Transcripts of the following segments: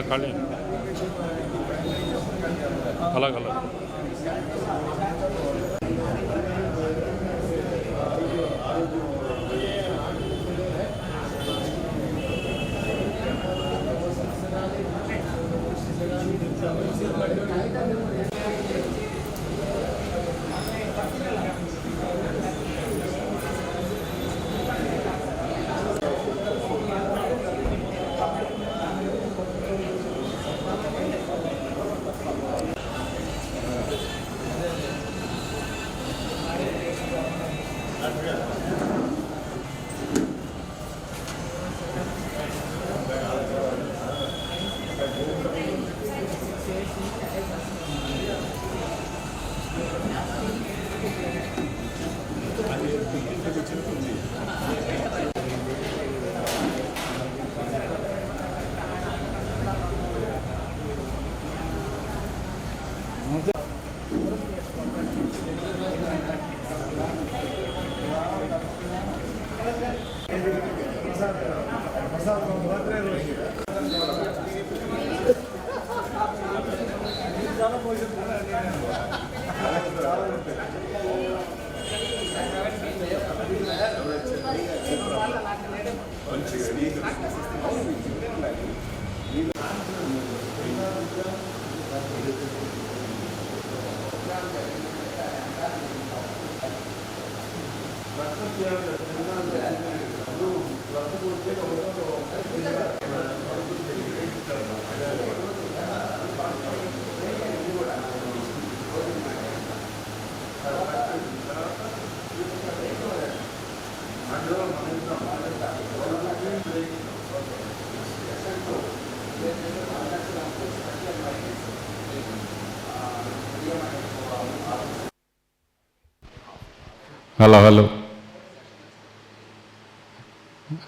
ఖాళీ అలాగ hello hello hello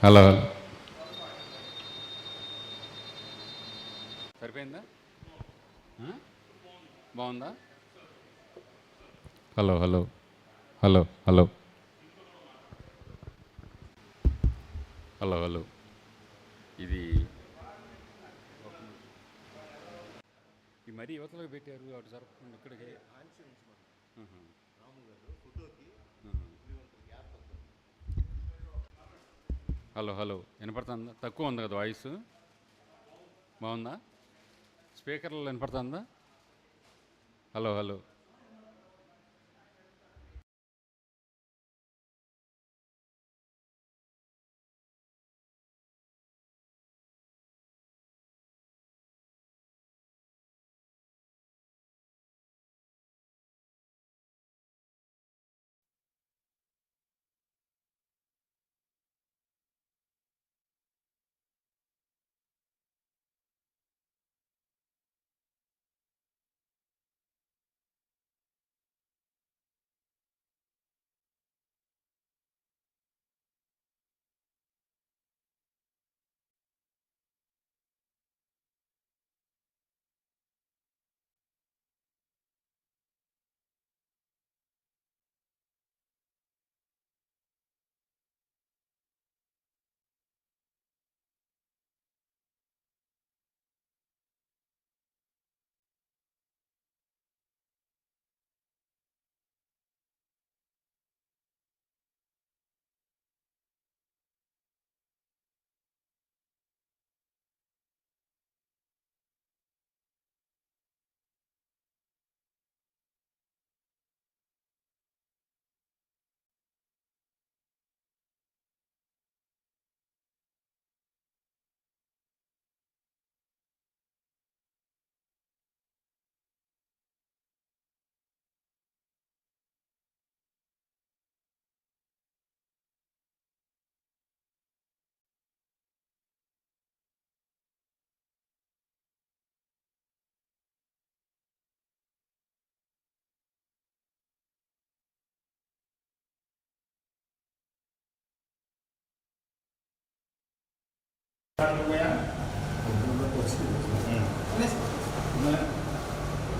hello సరిపోయిందా? బాగుందా? Hello hello hello hello hello hello ఇది మరీ యువతలోకి పెట్టారు అటు జరపకుండా ఇక్కడికి. హలో హలో వినపడుతుందా? తక్కువ ఉంది కదా వాయిస్? బాగుందా? స్పీకర్లో వినపడుతుందా? హలో హలో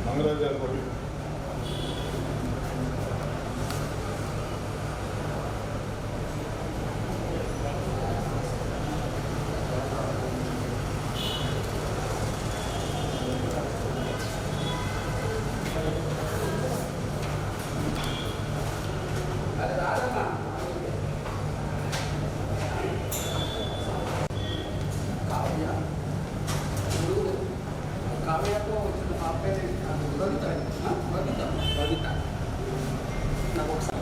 మంగళరాజు గారు కూడా కావ్యతో వచ్చిన మా పేరు బబిత నాకు ఒకసారి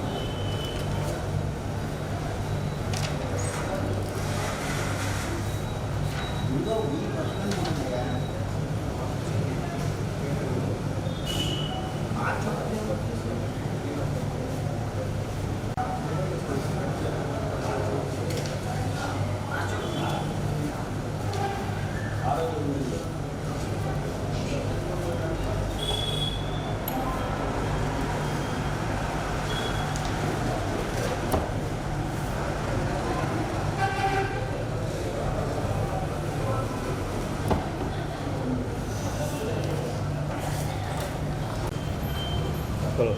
హలో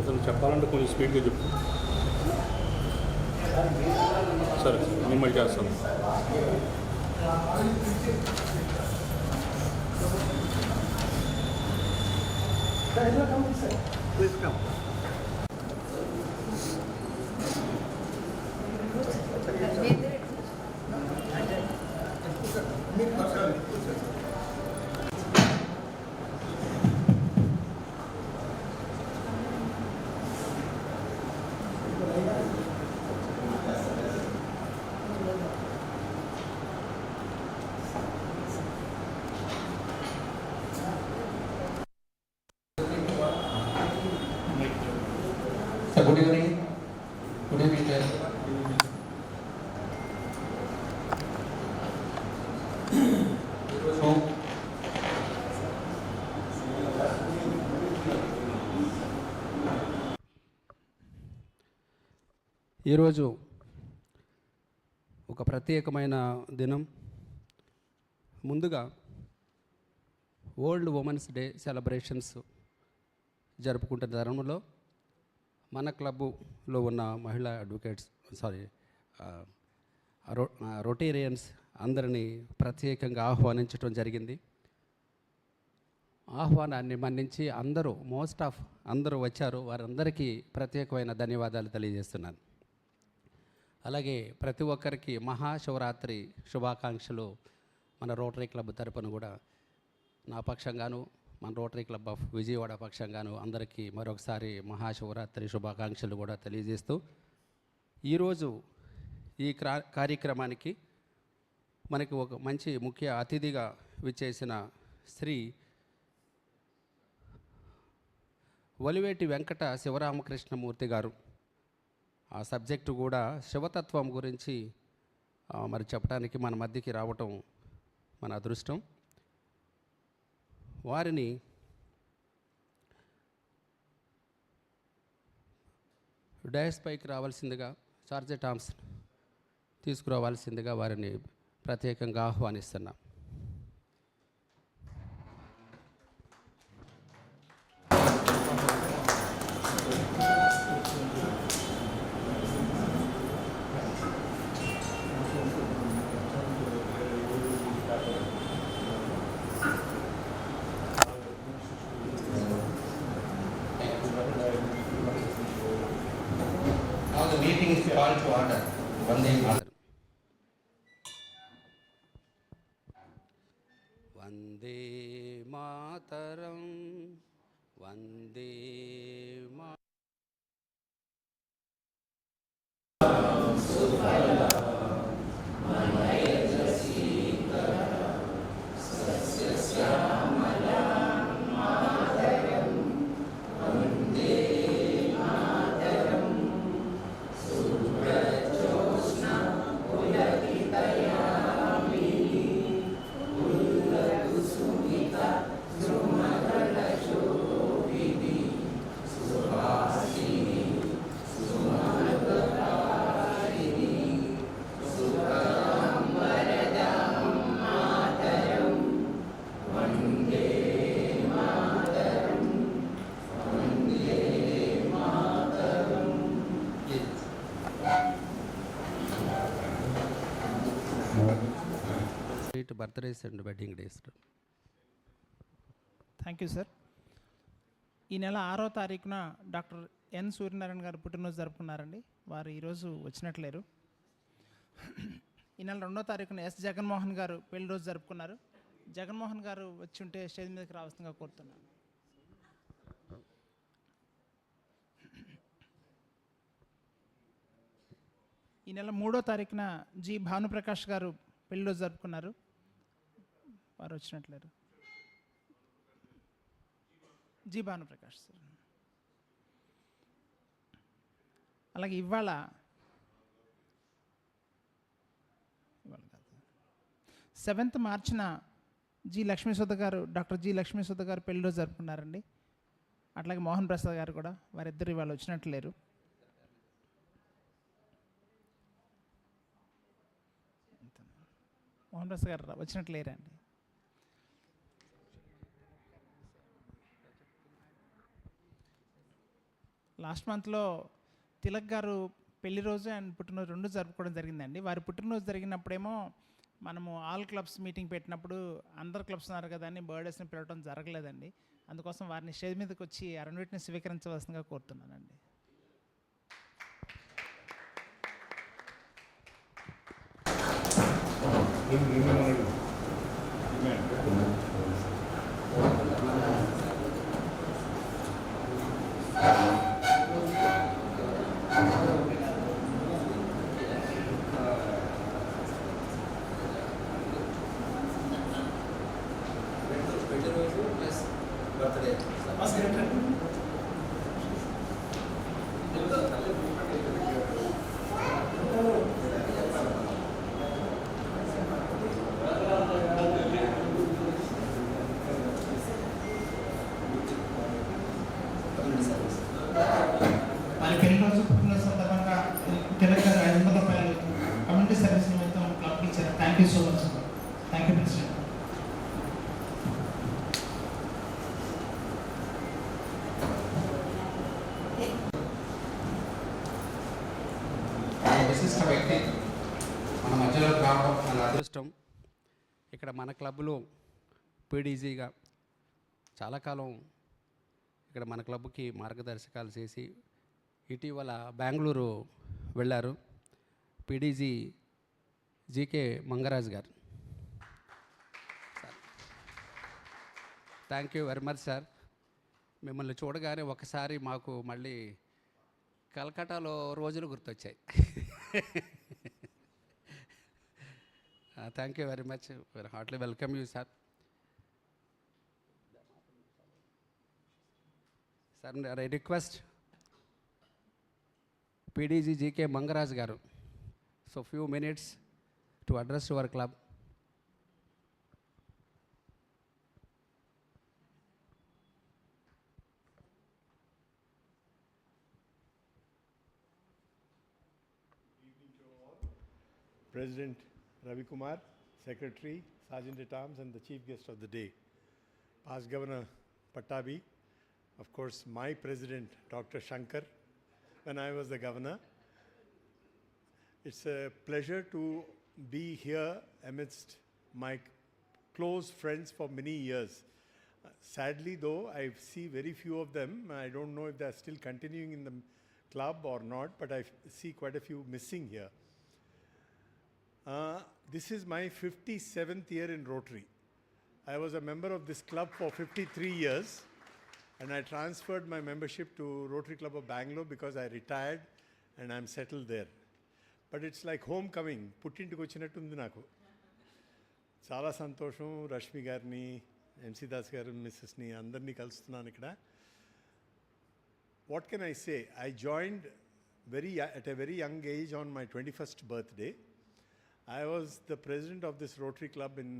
ఇతను చెప్పాలంటే కొంచెం స్పీడ్గా చెప్పు. సరే నేను మళ్ళీ చేస్తాను. Please come. Good evening. Good evening, sir. So, ఈరోజు ఒక ప్రత్యేకమైన దినం. ముందుగా వరల్డ్ ఉమెన్స్ డే సెలబ్రేషన్స్ జరుపుకుంటున్న తరుణంలో మన క్లబ్లో ఉన్న మహిళా అడ్వకేట్స్ రొటేరియన్స్ అందరినీ ప్రత్యేకంగా ఆహ్వానించడం జరిగింది. ఆహ్వానాన్ని మన్నించి అందరూ వచ్చారు. వారందరికీ ప్రత్యేకమైన ధన్యవాదాలు తెలియజేస్తున్నాను. అలాగే ప్రతి ఒక్కరికి మహాశివరాత్రి శుభాకాంక్షలు మన రోటరీ క్లబ్ తరపున కూడా నా పక్షంగాను మన రోటరీ క్లబ్ ఆఫ్ విజయవాడ పక్షంగాను అందరికీ మరొకసారి మహాశివరాత్రి శుభాకాంక్షలు కూడా తెలియజేస్తూ ఈరోజు ఈ కార్యక్రమానికి మనకి ఒక మంచి ముఖ్య అతిథిగా విచ్చేసిన శ్రీ వలివేటి వెంకట శివరామకృష్ణమూర్తి గారు. ఆ సబ్జెక్టు కూడా శివతత్వం గురించి మరి చెప్పడానికి మన మధ్యకి రావటం మన అదృష్టం. వారిని డయాస్ పైకి రావాల్సిందిగా చార్జెట్ ఆర్మ్స్ తీసుకురావాల్సిందిగా వారిని ప్రత్యేకంగా ఆహ్వానిస్తున్నాం. meeting is called to order. Vande Mataram. Vande Mataram. Vande Mataram. Sudra Josna celebrate birthdays and wedding days. Thank you sir. ఈ నెల 6వ తారీఖున డాక్టర్ ఎన్ సూర్యనారాయణ గారు పుట్టినరోజు జరుపుకున్నారండి. వారు ఈరోజు వచ్చినట్లేరు. ఈ నెల 2వ తారీఖున ఎస్ జగన్మోహన్ గారు పెళ్లి రోజు జరుపుకున్నారు. జగన్మోహన్ గారు వచ్చి ఉంటే స్టేజ్ మీదకి రావాల్సిందిగా కోరుతున్నాను. ఈ నెల 3వ తారీఖున జి భానుప్రకాష్ గారు పెళ్లి రోజు జరుపుకున్నారు. వారు వచ్చినట్లేరు. G Bhanuprakash sir. అలాగే ఇవాళ 7th మార్చిన జి లక్ష్మీసుధ గారు, డాక్టర్ జి లక్ష్మీసుధ గారు పెళ్లి రోజు జరుపుకున్నారండి. అట్లాగే మోహన్ ప్రసాద్ గారు కూడా, వారిద్దరు ఇవాళ వచ్చినట్లేరు. మోహన్ ప్రసాద్ గారు వచ్చినట్లేరండి. లాస్ట్ మంత్లో తిలక్ గారు పెళ్లి రోజు అండ్ పుట్టినరోజు 2 జరుపుకోవడం జరిగిందండి. వారి పుట్టినరోజు జరిగినప్పుడేమో మనము ఆల్ క్లబ్స్ మీటింగ్ పెట్టినప్పుడు అందరు క్లబ్స్ ఉన్నారు కదా అని బర్త్డేస్ని పిలవడం జరగలేదండి. అందుకోసం వారిని స్టేజ్ మీదకి వచ్చి ఆ రెండింటిని స్వీకరించవలసిందిగా కోరుతున్నానండి. వారి పెళ్లి రోజు పుట్టినరోజు సందర్భంగా తిలక్ గారు 500 రూపాయలు కమ్యూనిటీ సర్వీస్ నిమిత్తం క్లబ్కి ఇచ్చారు. Thank you so much. Thank you president. విశిష్ట వ్యక్తి మన మధ్యలో రావడం మన అదృష్టం. ఇక్కడ మన క్లబ్లో పీడీజీగా చాలా కాలం ఇక్కడ మన క్లబ్కి మార్గదర్శకాలు చేసి ఇటీవల బెంగళూరు వెళ్ళారు పీడీజీ జీకే మంగరాజ్ గారు. Thank you very much sir. మిమ్మల్ని చూడగానే ఒకసారి మాకు మళ్ళీ కలకటాలో రోజులు గుర్తొచ్చాయి. Thank you very much. Very heartly welcome you sir. Sir I request PDG GK Mangaraj గారు so few minutes to address your club. President Ravi Kumar, Secretary, Sergeant at Arms, and the Chief Guest of the day. Past Governor Pattabi, of course, my President Dr. Shankar, when I was the Governor. It's a pleasure to be here amidst my close friends for many years. Sadly, though, I see very few of them. I don't know if they're still continuing in the club or not, but I see quite a few missing here. This is my 57th year in Rotary. I was a member of this club for 53 years and I transferred my membership to Rotary Club of Bangalore because I retired and I'm settled there. But it's like homecoming. పుట్టింటికి వచ్చినట్టుంది నాకు. చాలా సంతోషం. రష్మి గారిని, MC Das గారు, మిస్సెస్ని అందరినీ కలుస్తున్నాను ఇక్కడ. What can I say? I joined at a very young age on my 21st birthday. I was the president of this Rotary Club in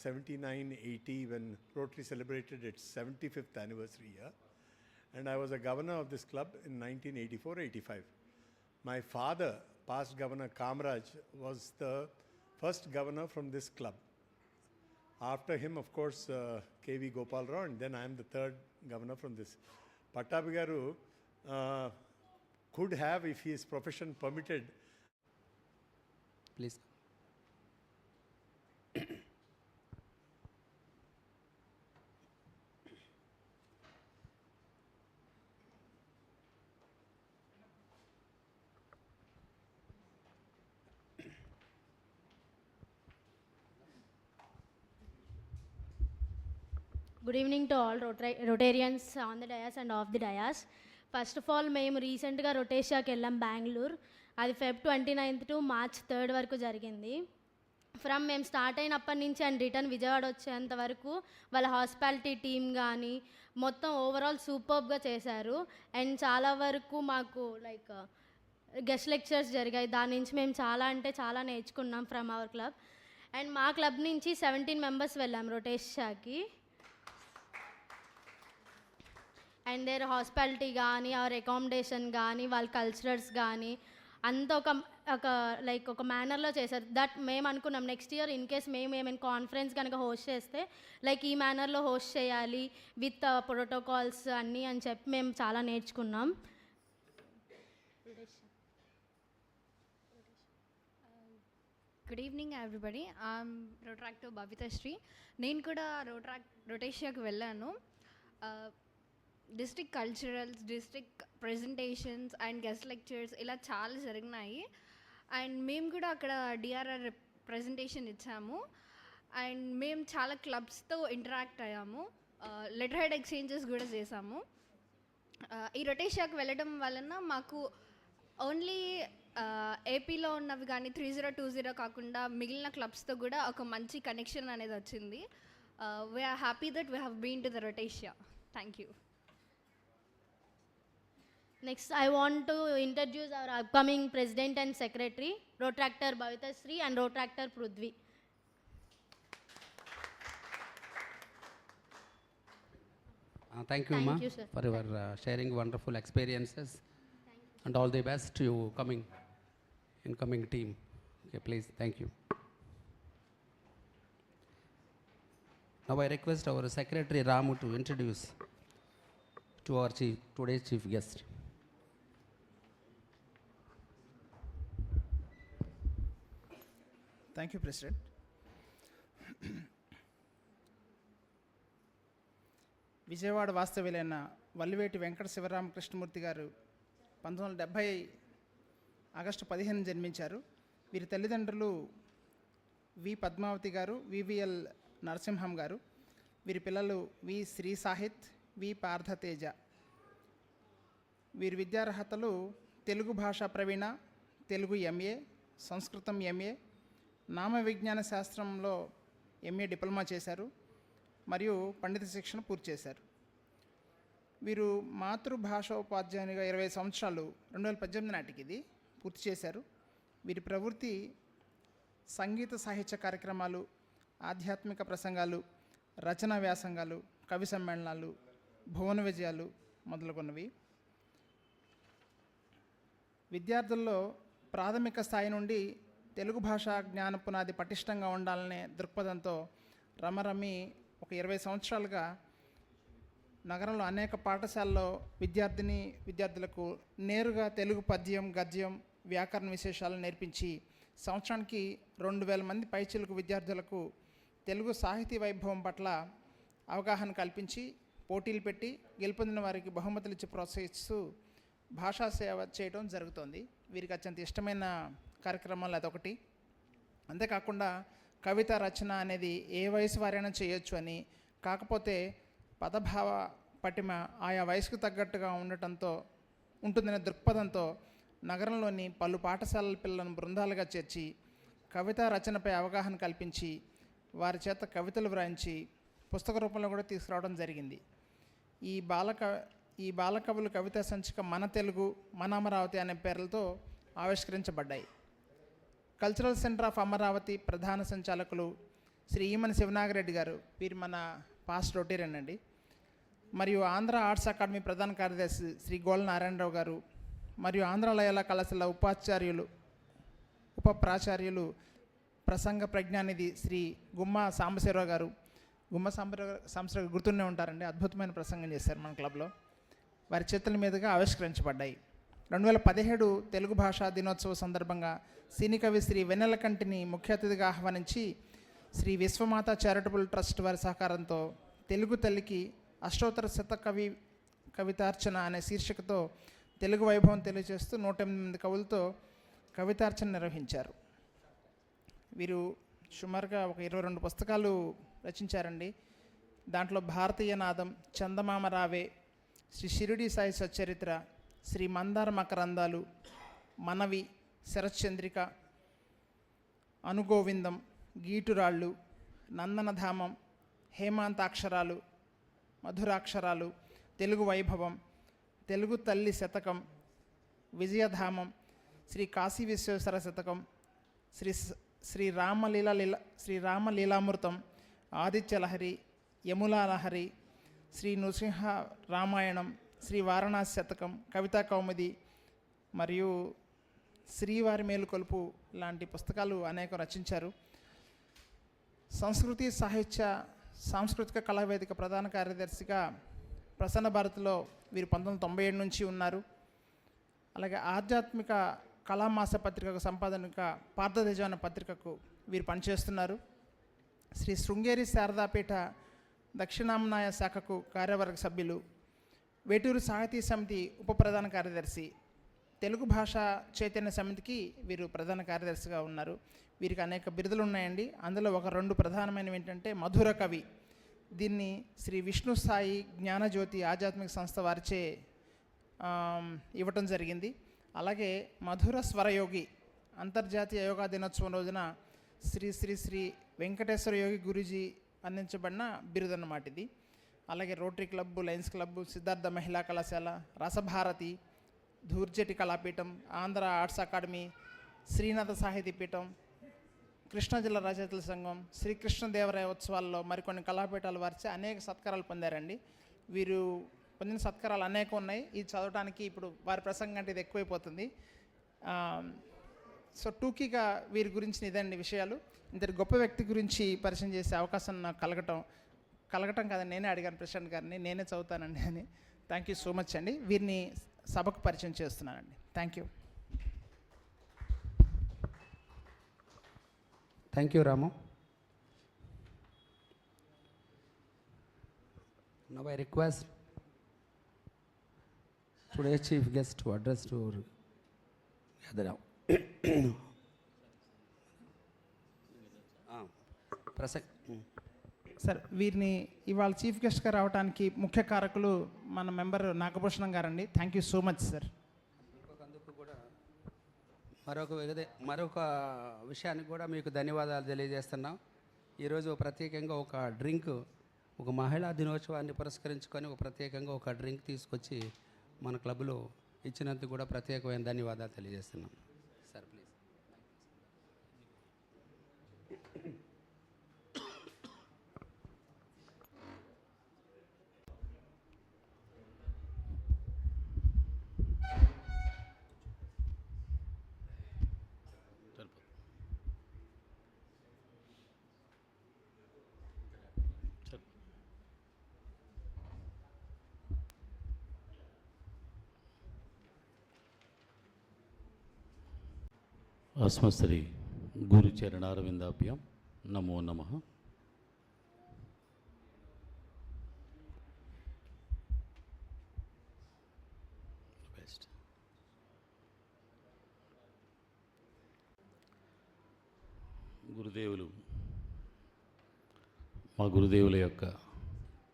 79-80 when Rotary celebrated its 75th anniversary year. And I was a governor of this club in 1984-85. My father, past Governor Kamraj, was the first governor from this club. After him, of course, K.V. Gopal Rao, and then I am the third governor from this. Pattabi garu could have, if his profession permitted. Please. Good evening to all Rotarians on the dais and off the dais. First of all, మేము రీసెంట్గా రొటేషియాకి వెళ్ళాం బెంగళూరు. అది Feb 29th to March 3rd వరకు జరిగింది. From మేము start అయినప్పటి నుంచి and return Vijayawada వచ్చేంత వరకు వాళ్ళ హాస్పిటాలిటీ టీమ్ కానీ మొత్తం ఓవరాల్ సూపర్బ్గా చేశారు. అండ్ చాలా వరకు మాకు లైక్ గెస్ట్ లెక్చర్స్ జరిగాయి. దాని నుంచి మేము చాలా అంటే చాలా నేర్చుకున్నాం ఫ్రమ్ అవర్ క్లబ్. అండ్ మా క్లబ్ నుంచి 17 members వెళ్ళాం రొటేషియాకి. అండ్ దేర్ హాస్పిటాలిటీ కానీ ఆర్ అకామిడేషన్ కానీ వాళ్ళ కల్చరల్స్ కానీ అంతా ఒక మేనర్లో చేశారు. దట్ మేము అనుకున్నాం నెక్స్ట్ ఇయర్ ఇన్ కేస్ మేము ఏమైనా కాన్ఫరెన్స్ కనుక హోస్ట్ చేస్తే లైక్ ఈ మేనర్లో హోస్ట్ చేయాలి విత్ ప్రోటోకాల్స్ అన్నీ అని చెప్పి మేము చాలా నేర్చుకున్నాం. Good evening everybody. I'm Rotaractor Babitha Sri. నేను కూడా రొటేషియాకి వెళ్ళాను. District culturals, district presentations and guest lectures ఇలా చాలా జరిగినాయి. అండ్ మేము కూడా అక్కడ డిఆర్ఆర్ ప్రెజెంటేషన్ ఇచ్చాము. అండ్ మేము చాలా క్లబ్స్తో ఇంటరాక్ట్ అయ్యాము. లెటర్ హెడ్ ఎక్స్చేంజెస్ కూడా చేసాము. ఈ రొటేషియాకి వెళ్ళడం వలన మాకు ఓన్లీ ఏపీలో ఉన్నవి కానీ 3020 కాకుండా మిగిలిన క్లబ్స్తో కూడా ఒక మంచి కనెక్షన్ అనేది వచ్చింది. We are happy that we have been to the Rotasia. Thank you. Next, I want to introduce our upcoming President and Secretary, Rotractor Bhavita Sri and Rotractor Prudvi. Thank you, Ma, Thank you, sir. for your sharing wonderful experiences. And all the best to you incoming team. Okay, please, thank you. Now I request our Secretary Ramu to introduce to our today's chief guest. Thank you president. Vijayawada వాస్తవ్యులైన వల్లివేటి వెంకట శివరామకృష్ణమూర్తి గారు 1970 August 15 జన్మించారు. వీరి తల్లిదండ్రులు వి పద్మావతి గారు, VVL Narasimham గారు. వీరి పిల్లలు వి శ్రీ సాహిత్, వి పార్థతేజ. వీరి విద్యార్హతలు తెలుగు భాషా ప్రవీణ, తెలుగు ఎంఏ, సంస్కృతం ఎంఏ, నామ విజ్ఞాన శాస్త్రంలో ఎంఏ డిప్లొమా చేశారు మరియు పండిత శిక్షణ పూర్తి చేశారు. వీరు మాతృభాషోపాధ్యాయునిగా 20 సంవత్సరాలు 2018 నాటికి ఇది పూర్తి చేశారు. వీరి ప్రవృత్తి సంగీత సాహిత్య కార్యక్రమాలు, ఆధ్యాత్మిక ప్రసంగాలు, రచనా వ్యాసంగాలు, కవి సమ్మేళనాలు, భువన విజయాలు మొదలుగున్నవి. విద్యార్థుల్లో ప్రాథమిక స్థాయి నుండి తెలుగు భాషా జ్ఞాన పునాది పటిష్టంగా ఉండాలనే దృక్పథంతో రమరమి ఒక 20 సంవత్సరాలుగా నగరంలో అనేక పాఠశాలలో విద్యార్థులకు నేరుగా తెలుగు పద్యం, గద్యం, వ్యాకరణ విశేషాలు నేర్పించి సంవత్సరానికి 2000 మంది పైచిలుకు విద్యార్థులకు తెలుగు సాహితీ వైభవం పట్ల అవగాహన కల్పించి పోటీలు పెట్టి గెలుపొందిన వారికి బహుమతులు ఇచ్చి ప్రోత్సహిస్తూ భాషా సేవ చేయడం జరుగుతోంది. వీరికి అత్యంత ఇష్టమైన కార్యక్రమాలు అదొకటి. అంతేకాకుండా కవిత రచన అనేది ఏ వయసు వారైనా చేయొచ్చు అని, కాకపోతే పదభావ పటిమ ఆయా వయసుకు తగ్గట్టుగా ఉంటుందనే దృక్పథంతో నగరంలోని పలు పాఠశాలల పిల్లలను బృందాలుగా చేర్చి కవితా రచనపై అవగాహన కల్పించి వారి చేత కవితలు వ్రాయించి పుస్తక రూపంలో కూడా తీసుకురావడం జరిగింది. ఈ బాలకవులు కవితా సంచిక మన తెలుగు, మన అమరావతి అనే పేర్లతో ఆవిష్కరించబడ్డాయి. కల్చరల్ సెంటర్ ఆఫ్ అమరావతి ప్రధాన సంచాలకులు శ్రీ ఈమని శివనాగిరెడ్డి గారు, వీరు మన పాస్ట్ రొటేరియన్ అండి. మరియు ఆంధ్ర ఆర్ట్స్ అకాడమీ ప్రధాన కార్యదర్శి శ్రీ గోళ్ళ నారాయణరావు గారు, మరియు ఆంధ్ర లయోలా కళాశాల ఉప ప్రాచార్యులు ప్రసంగ ప్రజ్ఞానిధి శ్రీ గుమ్మ సాంబశివరావు గారు. గుమ్మ సాంబశివరావు గుర్తునే ఉంటారండి, అద్భుతమైన ప్రసంగం చేశారు మన క్లబ్లో. వారి చేతుల మీదుగా ఆవిష్కరించబడ్డాయి. 2017 తెలుగు భాషా దినోత్సవ సందర్భంగా సినీ కవి శ్రీ వెన్నెలకంటిని ముఖ్య అతిథిగా ఆహ్వానించి శ్రీ విశ్వమాత చారిటబుల్ ట్రస్ట్ వారి సహకారంతో తెలుగు తల్లికి అష్టోత్తర శత కవితార్చన అనే శీర్షికతో తెలుగు వైభవం తెలియజేస్తూ 108 కవులతో కవితార్చన నిర్వహించారు. వీరు సుమారుగా ఒక 22 పుస్తకాలు రచించారండి. దాంట్లో భారతీయ నాదం, చందమామ రావే, శ్రీ షిరిడి సాయి సచ్చరిత్ర, శ్రీ మందార మకరందాలు, మనవి, శరశ్చంద్రిక, అనుగోవిందం, గీటురాళ్ళు, నందనధామం, హేమాంతాక్షరాలు, మధురాక్షరాలు, తెలుగు వైభవం, తెలుగు తల్లి శతకం, విజయధామం, శ్రీ కాశీ విశ్వేశ్వర శతకం, శ్రీరామలీలామృతం, ఆదిత్యలహరి, యములాలహరి, శ్రీ నృసింహ రామాయణం, శ్రీ వారణాసి శతకం, కవితా కౌముది మరియు శ్రీవారి మేలుకొలుపు లాంటి పుస్తకాలు అనేక రచించారు. సంస్కృతి సాహిత్య సాంస్కృతిక కళావేదిక ప్రధాన కార్యదర్శిగా ప్రసన్న భారతిలో వీరు 1997 నుంచి ఉన్నారు. అలాగే ఆధ్యాత్మిక కళామాస పత్రికకు సంపాదనగా పార్థతేజ అనే పత్రికకు వీరు పనిచేస్తున్నారు. శ్రీ శృంగేరి శారదాపీఠ దక్షిణామ్నాయ శాఖకు కార్యవర్గ సభ్యులు, వేటూరు సాహితీ సమితి ఉప ప్రధాన కార్యదర్శి, తెలుగు భాషా చైతన్య సమితికి వీరు ప్రధాన కార్యదర్శిగా ఉన్నారు. వీరికి అనేక బిరుదులు ఉన్నాయండి. అందులో ఒక 2 ప్రధానమైనవి ఏంటంటే మధుర కవి, దీన్ని శ్రీ విష్ణు సాయి జ్ఞానజ్యోతి ఆధ్యాత్మిక సంస్థ వారిచే ఇవ్వటం జరిగింది. అలాగే మధుర స్వరయోగి, అంతర్జాతీయ యోగా దినోత్సవం రోజున శ్రీ శ్రీ శ్రీ వెంకటేశ్వర యోగి గురూజీ అందించబడిన బిరుదు అన్నమాట ఇది. అలాగే rotary club, Lions club, Siddhartha మహిళా కళాశాల, రసభారతి, ధూర్జటి కళాపీఠం, ఆంధ్ర ఆర్ట్స్ అకాడమీ, శ్రీనాథ సాహితీ పీఠం, కృష్ణా జిల్లా రచయితల సంఘం, శ్రీకృష్ణదేవరాయ ఉత్సవాల్లో మరికొన్ని కళాపీఠాల వారిచే అనేక సత్కారాలు పొందారండి. వీరు పొందిన సత్కారాలు అనేక ఉన్నాయి. ఇది చదవడానికి ఇప్పుడు వారి ప్రసంగం అంటే ఇది ఎక్కువైపోతుంది. సో టూకీగా వీరి గురించి ఇదండి విషయాలు. ఇంతటి గొప్ప వ్యక్తి గురించి పరిచయం చేసే అవకాశం నాకు కలగటం కాదని నేనే అడిగాను ప్రెసిడెంట్ గారిని, నేనే చదువుతానండి అని. థ్యాంక్ యూ సో మచ్ అండి. వీరిని సభకు పరిచయం చేస్తున్నానండి. Thank you. Thank you Ramu. Now I request today's chief guest to address to gather. Sir, వీరిని ఇవాళ చీఫ్ గెస్ట్గా రావడానికి ముఖ్య కారకులు మన మెంబర్ నాగభూషణం గారండి. Thank you so much sir. అందుకు కూడా మరొక విషయానికి కూడా మీకు ధన్యవాదాలు తెలియజేస్తున్నాం. ఈరోజు ప్రత్యేకంగా ఒక మహిళా దినోత్సవాన్ని పురస్కరించుకొని ప్రత్యేకంగా ఒక డ్రింక్ తీసుకొచ్చి మన క్లబ్లో ఇచ్చినందుకు కూడా ప్రత్యేకమైన ధన్యవాదాలు తెలియజేస్తున్నాం. Sir please. अस्मश्री गुरुचरणारविंदाभ्यां नमो नमः. बेस्ट. గురుదేవులు మా గురుదేవుల యొక్క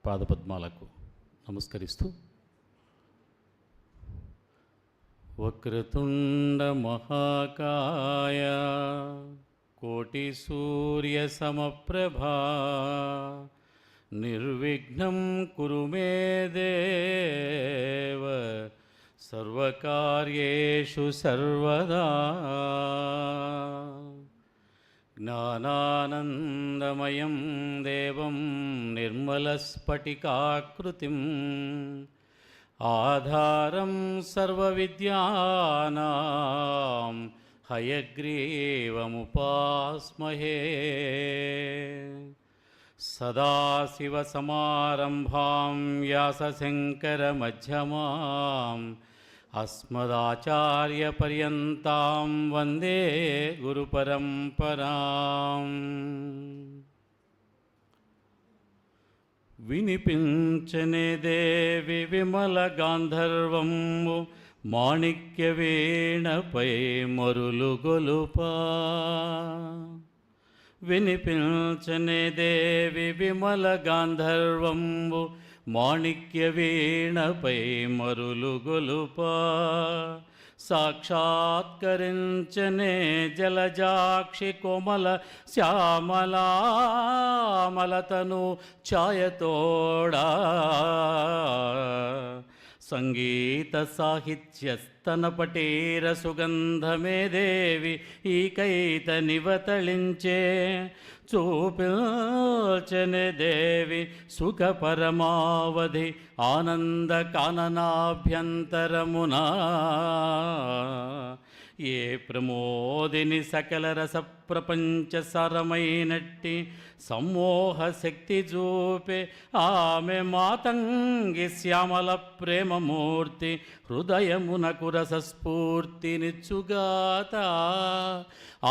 పాదపద్మాలకు నమస్కరిస్తూ వక్రతుండ మహాకాయ కోటి సూర్య సమప్రభా నిర్విఘ్నం కురు మే దేవ సర్వకార్యేషు సర్వదా. జ్ఞానానందమయం దేవం నిర్మలస్ఫటికాకృతిం ఆధారం సర్వవిద్యానాం హయగ్రీవముపాస్మహే. సదాశివసమారంభాం వ్యాసశంకరమధ్యమాం అస్మదాచార్యపర్యంతాం వందే గురుపరంపరాం. వినిపించనే దేవి విమల గాంధర్వంబు మాణిక్య వీణపై మరులు గొలుపా. వినిపించనే దేవి విమల గాంధర్వంబు మాణిక్య వీణపై మరులు గొలుపా సాక్షాత్కరించనే జలజాక్షి కోమల శ్యామలామలతను ఛాయతోడా సంగీత సాహిత్యస్తనపటీర సుగంధమే దేవి ఈ కైత నివతళించే చూపించనే దేవి సుఖ పరమావధి ఆనంద కాననాభ్యంతరమునా ఏ ప్రమోదిని సకల రస ప్రపంచ సారమైనట్టి సమ్మోహ శక్తి చూపే ఆమె మాతంగి శ్యామల ప్రేమమూర్తి హృదయమునకు రసస్ఫూర్తినిచ్చుగాత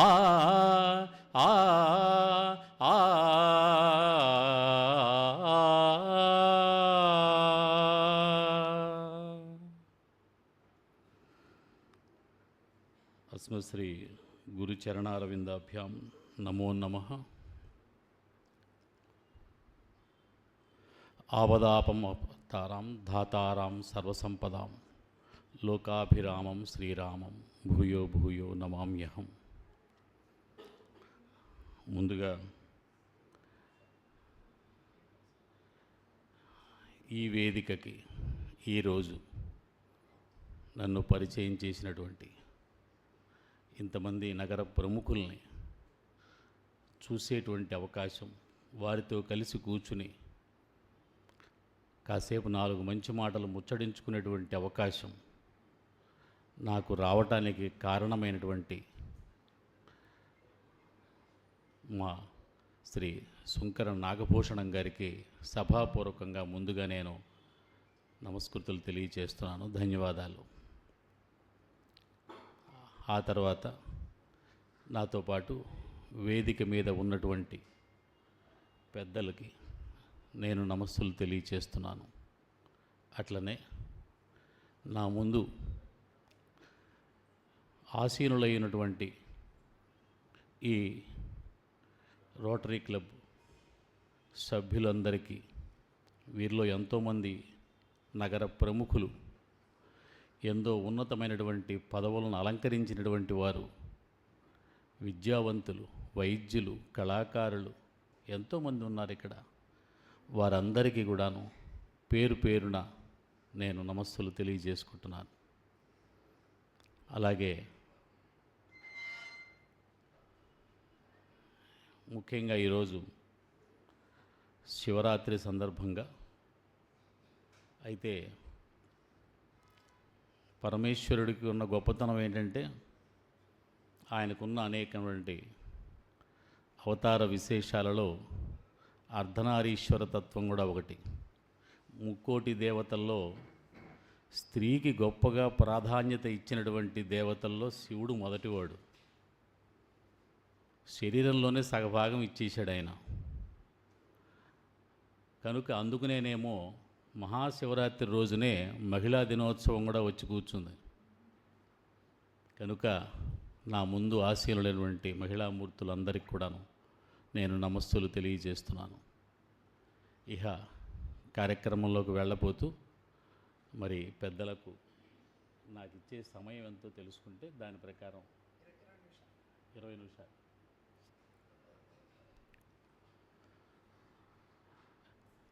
ఆ ఆ ఆ అస్మశ్రీ గురుచరణారవిందాభ్యాం నమో నమః. ఆపదాపమతారాం ధాతారాం సర్వసంపదాం లోకాభిరామం శ్రీరామం భూయో భూయో నమామ్యహం. ముందుగా ఈ వేదికకి ఈరోజు నన్ను పరిచయం చేసినటువంటి ఇంతమంది నగర ప్రముఖుల్ని చూసేటువంటి అవకాశం, వారితో కలిసి కూర్చుని కాసేపు 4 మంచి మాటలు ముచ్చడించుకునేటువంటి అవకాశం నాకు రావటానికి కారణమైనటువంటి మా శ్రీ శుంకర నాగభూషణం గారికి సభాపూర్వకంగా ముందుగా నేను నమస్కృతులు తెలియచేస్తున్నాను. ధన్యవాదాలు. ఆ తర్వాత నాతో పాటు వేదిక మీద ఉన్నటువంటి పెద్దలకి నేను నమస్సులు తెలియచేస్తున్నాను. అట్లనే నా ముందు ఆసీనులైనటువంటి ఈ రోటరీ క్లబ్ సభ్యులందరికీ, వీరిలో ఎంతోమంది నగర ప్రముఖులు, ఎంతో ఉన్నతమైనటువంటి పదవులను అలంకరించినటువంటి వారు, విద్యావంతులు, వైద్యులు, కళాకారులు ఎంతోమంది ఉన్నారు ఇక్కడ. వారందరికీ కూడాను పేరు పేరున నేను నమస్సులు తెలియజేసుకుంటున్నాను. అలాగే ముఖ్యంగా ఈరోజు శివరాత్రి సందర్భంగా అయితే పరమేశ్వరుడికి ఉన్న గొప్పతనం ఏంటంటే ఆయనకున్న అనేకటువంటి అవతార విశేషాలలో అర్ధనారీశ్వర తత్వం కూడా ఒకటి. 3 దేవతల్లో స్త్రీకి గొప్పగా ప్రాధాన్యత ఇచ్చినటువంటి దేవతల్లో శివుడు మొదటివాడు. శరీరంలోనే సగభాగం ఇచ్చేశాడు ఆయన. కనుక అందుకునేనేమో మహాశివరాత్రి రోజునే మహిళా దినోత్సవం కూడా వచ్చి కూర్చుంది. కనుక నా ముందు ఆశీనులైనటువంటి మహిళామూర్తులందరికీ కూడాను నేను నమస్సులు తెలియజేస్తున్నాను. ఇహ కార్యక్రమంలోకి వెళ్ళబోతూ మరి పెద్దలకు నాకు ఇచ్చే సమయం ఎంతో తెలుసుకుంటే దాని ప్రకారం 20 నిమిషాలు.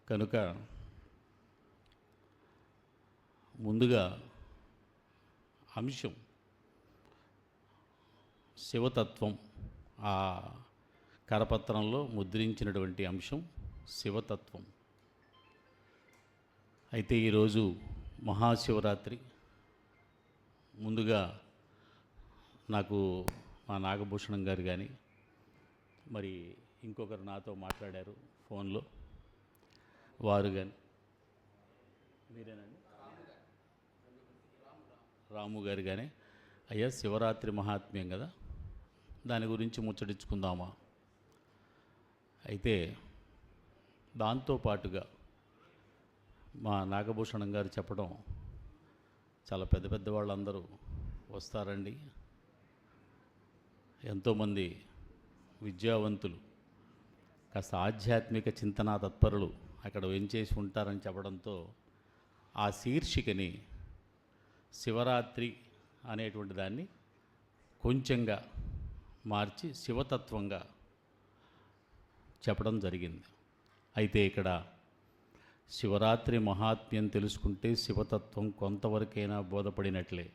కనుక ముందుగా అంశం శివతత్వం, ఆ కరపత్రంలో ముద్రించినటువంటి అంశం శివతత్వం. అయితే ఈరోజు మహాశివరాత్రి. ముందుగా నాకు మా నాగభూషణం గారు కానీ మరి ఇంకొకరు నాతో మాట్లాడారు ఫోన్లో, వారు కానీ, మీరేనండి రాము గారు కానీ, అయ్యా శివరాత్రి మహాత్మ్యం కదా, దాని గురించి ముచ్చటించుకుందామా. అయితే దాంతోపాటుగా మా నాగభూషణం గారు చెప్పడం, చాలా పెద్ద పెద్ద వాళ్ళందరూ వస్తారండి, ఎంతోమంది విద్యావంతులు, కాస్త ఆధ్యాత్మిక చింతనా తత్పరులు అక్కడ వెంచేసి ఉంటారని చెప్పడంతో ఆ శీర్షికని శివరాత్రి అనేటువంటి దాన్ని కొంచెంగా మార్చి శివతత్వంగా చెప్పడం జరిగింది. అయితే ఇక్కడ శివరాత్రి మహాత్మ్యం తెలుసుకుంటే శివతత్వం కొంతవరకైనా బోధపడినట్లే.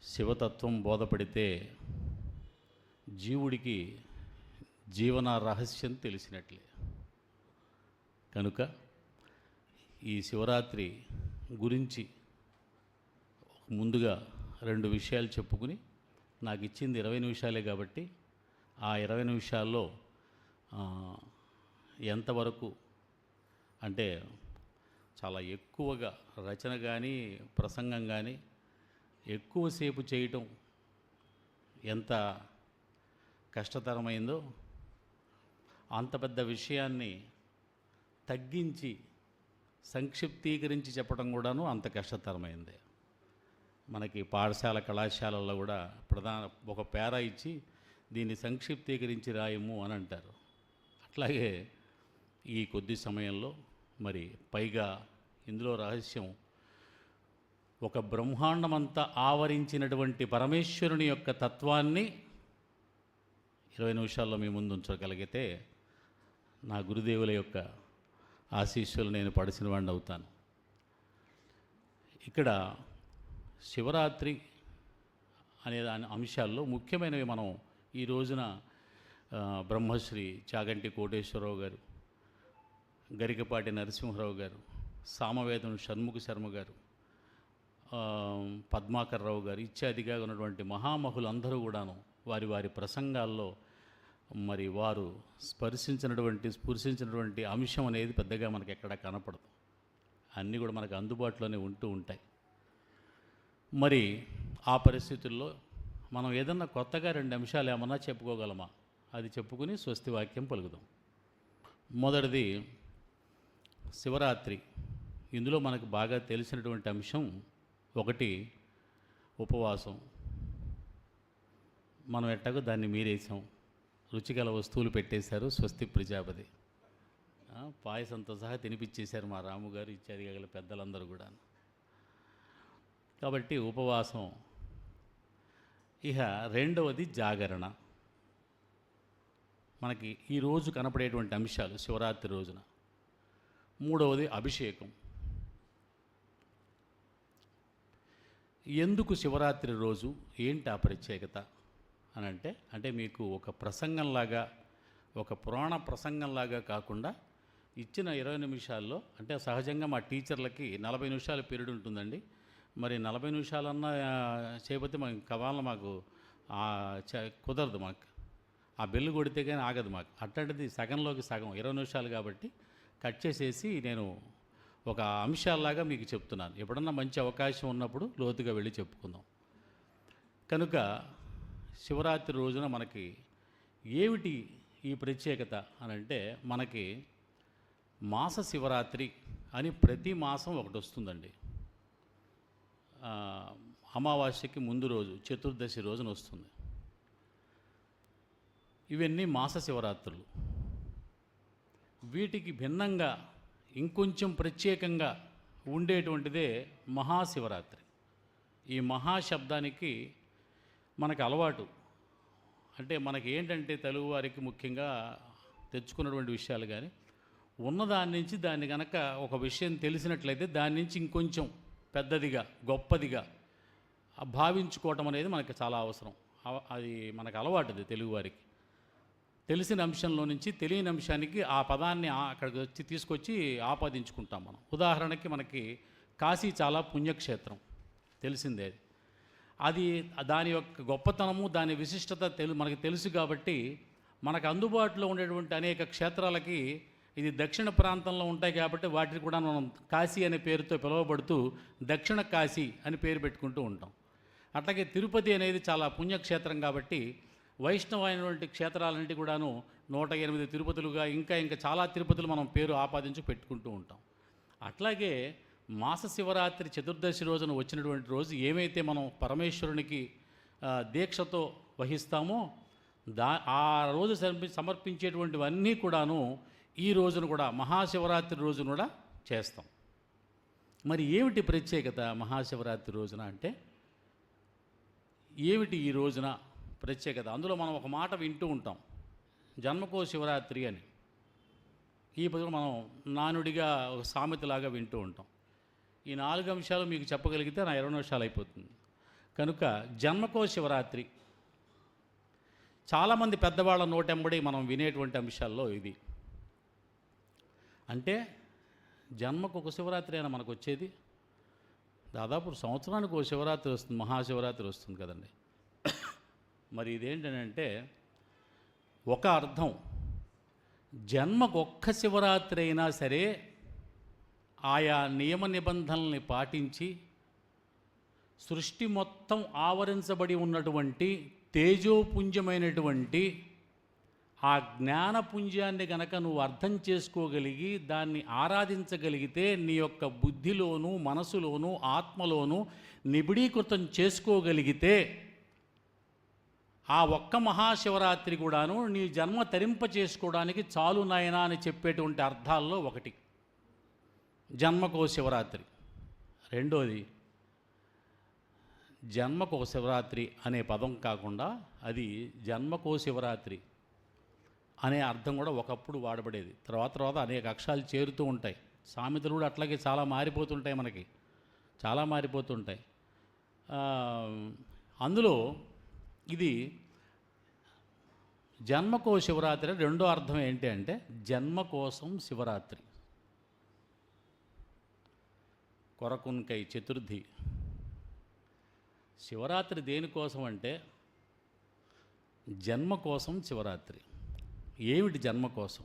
శివతత్వం బోధపడితే జీవుడికి జీవన రహస్యం తెలిసినట్లే. కనుక ఈ శివరాత్రి గురించి ముందుగా 2 విషయాలు చెప్పుకుని, నాకు ఇచ్చింది 20 నిమిషాలే కాబట్టి ఆ 20 నిమిషాల్లో ఎంతవరకు అంటే చాలా ఎక్కువగా రచన కానీ ప్రసంగం కానీ ఎక్కువసేపు చేయటం ఎంత కష్టతరమైందో అంత పెద్ద విషయాన్ని తగ్గించి సంక్షిప్తీకరించి చెప్పడం కూడాను అంత కష్టతరమైంది. మనకి పాఠశాల కళాశాలల్లో కూడా ఒక పేరా ఇచ్చి దీన్ని సంక్షిప్తీకరించి రాయము అని అంటారు. అట్లాగే ఈ కొద్ది సమయంలో మరి పైగా ఇందులో రహస్యం ఒక బ్రహ్మాండమంతా ఆవరించినటువంటి పరమేశ్వరుని యొక్క తత్వాన్ని 20 నిమిషాల్లో మీ ముందు ఉంచగలిగితే నా గురుదేవుల యొక్క ఆశీస్సులు నేను పడిసిన వాడిని అవుతాను. ఇక్కడ శివరాత్రి అనే దాని అంశాల్లో ముఖ్యమైనవి మనం ఈ రోజున బ్రహ్మశ్రీ చాగంటి కోటేశ్వరరావు గారు, గరికపాటి నరసింహరావు గారు, సామవేదం షణ్ముఖ శర్మ గారు, పద్మాకర్ రావు గారు ఇత్యాదిగా ఉన్నటువంటి మహామహులందరూ కూడాను వారి వారి ప్రసంగాల్లో మరి వారు స్పృశించినటువంటి అంశం అనేది పెద్దగా మనకి ఎక్కడ కనపడదు. అన్నీ కూడా మనకు అందుబాటులోనే ఉంటూ ఉంటాయి. మరి ఆ పరిస్థితుల్లో మనం ఏదన్నా కొత్తగా 2 అంశాలు ఏమన్నా చెప్పుకోగలమా? అది చెప్పుకుని స్వస్తి వాక్యం పలుకుదాం. మొదటిది శివరాత్రి. ఇందులో మనకు బాగా తెలిసినటువంటి అంశం ఒకటి ఉపవాసం. మనం ఎట్టగో దాన్ని మీరేసాం, రుచిగల వస్తువులు పెట్టేశారు స్వస్తి ప్రజాపతి, పాయసంతో సహా తినిపించేశారు మా రాముగారు ఇత్యాది గల పెద్దలందరూ కూడా. కాబట్టి ఉపవాసం. ఇక రెండవది జాగరణ. మనకి ఈరోజు కనపడేటువంటి అంశాలు శివరాత్రి రోజున. మూడవది అభిషేకం. ఎందుకు శివరాత్రి రోజు, ఏంటి ఆ ప్రత్యేకత అని అంటే మీకు ఒక ప్రసంగంలాగా, ఒక పురాణ ప్రసంగంలాగా కాకుండా ఇచ్చిన 20 నిమిషాల్లో, అంటే సహజంగా మా టీచర్లకి 40 నిమిషాల పీరియడ్ ఉంటుందండి. మరి 40 నిమిషాలన్నా చేయకపోతే మాకు కుదరదు. మాకు ఆ బెల్లు కొడితే కానీ ఆగదు మాకు. అట్లాంటిది సగంలోకి సగం 20 నిమిషాలు కాబట్టి కట్ చేసేసి నేను ఒక అంశాల్లాగా మీకు చెప్తున్నాను. ఎప్పుడన్నా మంచి అవకాశం ఉన్నప్పుడు లోతుగా వెళ్ళి చెప్పుకుందాం. కనుక శివరాత్రి రోజున మనకి ఏమిటి ఈ ప్రత్యేకత అని అంటే, మనకి మాస శివరాత్రి అని ప్రతి మాసం ఒకటి వస్తుందండి. అమావాస్యకి ముందు రోజు చతుర్దశి రోజున వస్తుంది. ఇవన్నీ మాస శివరాత్రులు. వీటికి భిన్నంగా ఇంకొంచెం ప్రత్యేకంగా ఉండేటువంటిదే మహాశివరాత్రి. ఈ మహాశబ్దానికి మనకు అలవాటు. అంటే మనకి ఏంటంటే తెలుగువారికి ముఖ్యంగా తెచ్చుకున్నటువంటి విషయాలు కానీ ఉన్నదాని నుంచి దాన్ని కనుక ఒక విషయం తెలిసినట్లయితే దాని నుంచి ఇంకొంచెం పెద్దదిగా గొప్పదిగా భావించుకోవటం అనేది మనకి చాలా అవసరం. అది మనకు అలవాటుది తెలుగువారికి. తెలిసిన అంశంలో నుంచి తెలియని అంశానికి ఆ పదాన్ని అక్కడికి తీసుకొచ్చి ఆపాదించుకుంటాం మనం. ఉదాహరణకి మనకి కాశీ చాలా పుణ్యక్షేత్రం, తెలిసిందే. అది దాని యొక్క గొప్పతనము, దాని విశిష్టత మనకి తెలుసు కాబట్టి మనకు అందుబాటులో ఉండేటువంటి అనేక క్షేత్రాలకి ఇది దక్షిణ ప్రాంతంలో ఉంటాయి కాబట్టి వాటిని కూడా మనం కాశీ అనే పేరుతో పిలువబడుతూ దక్షిణ కాశీ అని పేరు పెట్టుకుంటూ ఉంటాం. అట్లాగే తిరుపతి అనేది చాలా పుణ్యక్షేత్రం కాబట్టి వైష్ణవమైనటువంటి క్షేత్రాలన్నింటి కూడాను 108 తిరుపతులుగా ఇంకా చాలా తిరుపతులు మనం పేరు ఆపాదించి పెట్టుకుంటూ ఉంటాం. అట్లాగే మాస శివరాత్రి చతుర్దశి రోజున వచ్చినటువంటి రోజు ఏమైతే మనం పరమేశ్వరునికి దీక్షతో వహిస్తామో ఆ రోజు సమర్పించేటువంటివన్నీ కూడాను ఈ రోజున కూడా మహాశివరాత్రి రోజున కూడా చేస్తాం. మరి ఏమిటి ప్రత్యేకత మహాశివరాత్రి రోజున అంటే ఏమిటి ఈ రోజున ప్రత్యేకత? అందులో మనం ఒక మాట వింటూ ఉంటాం, జన్మకో శివరాత్రి అని. ఈ పదం మనం నానుడిగా ఒక సామెతలాగా వింటూ ఉంటాం. ఈ 4 అంశాలు మీకు చెప్పగలిగితే నా 20 నిమిషాలు అయిపోతుంది. కనుక జన్మకో శివరాత్రి చాలామంది పెద్దవాళ్ళ నోటెంబడి మనం వినేటువంటి అంశాల్లో ఇది. అంటే జన్మకు ఒక శివరాత్రి అయినా మనకు వచ్చేది, దాదాపు సంవత్సరానికి ఒక శివరాత్రి వస్తుంది, మహాశివరాత్రి వస్తుంది కదండి. మరి ఇదేంటంటే ఒక అర్థం, జన్మకు ఒక్క శివరాత్రి అయినా సరే ఆయా నియమ నిబంధనల్ని పాటించి సృష్టి మొత్తం ఆవరించబడి ఉన్నటువంటి తేజోపుంజమైనటువంటి ఆ జ్ఞానపుంజాన్ని గనక నువ్వు అర్థం చేసుకోగలిగి దాన్ని ఆరాధించగలిగితే నీ యొక్క బుద్ధిలోనూ మనసులోనూ ఆత్మలోనూ నిబిడీకృతం చేసుకోగలిగితే ఆ ఒక్క మహాశివరాత్రి కూడాను నీ జన్మ తరింప చేసుకోవడానికి చాలు నాయనా అని చెప్పేటువంటి అర్థాల్లో ఒకటి జన్మకో శివరాత్రి. రెండోది, జన్మకో శివరాత్రి అనే పదం కాకుండా అది జన్మకో శివరాత్రి అనే అర్థం కూడా ఒకప్పుడు వాడబడేది. తర్వాత అనేక అక్షరాలు చేరుతూ ఉంటాయి. సామెతలు కూడా అట్లాగే చాలా మారిపోతుంటాయి, మనకి చాలా మారిపోతుంటాయి. అందులో ఇది జన్మకో శివరాత్రి రెండో అర్థం ఏంటి అంటే జన్మ కోసం శివరాత్రి. కొరకున్కై చతుర్థి. శివరాత్రి దేనికోసం అంటే జన్మ కోసం శివరాత్రి. ఏమిటి జన్మ కోసం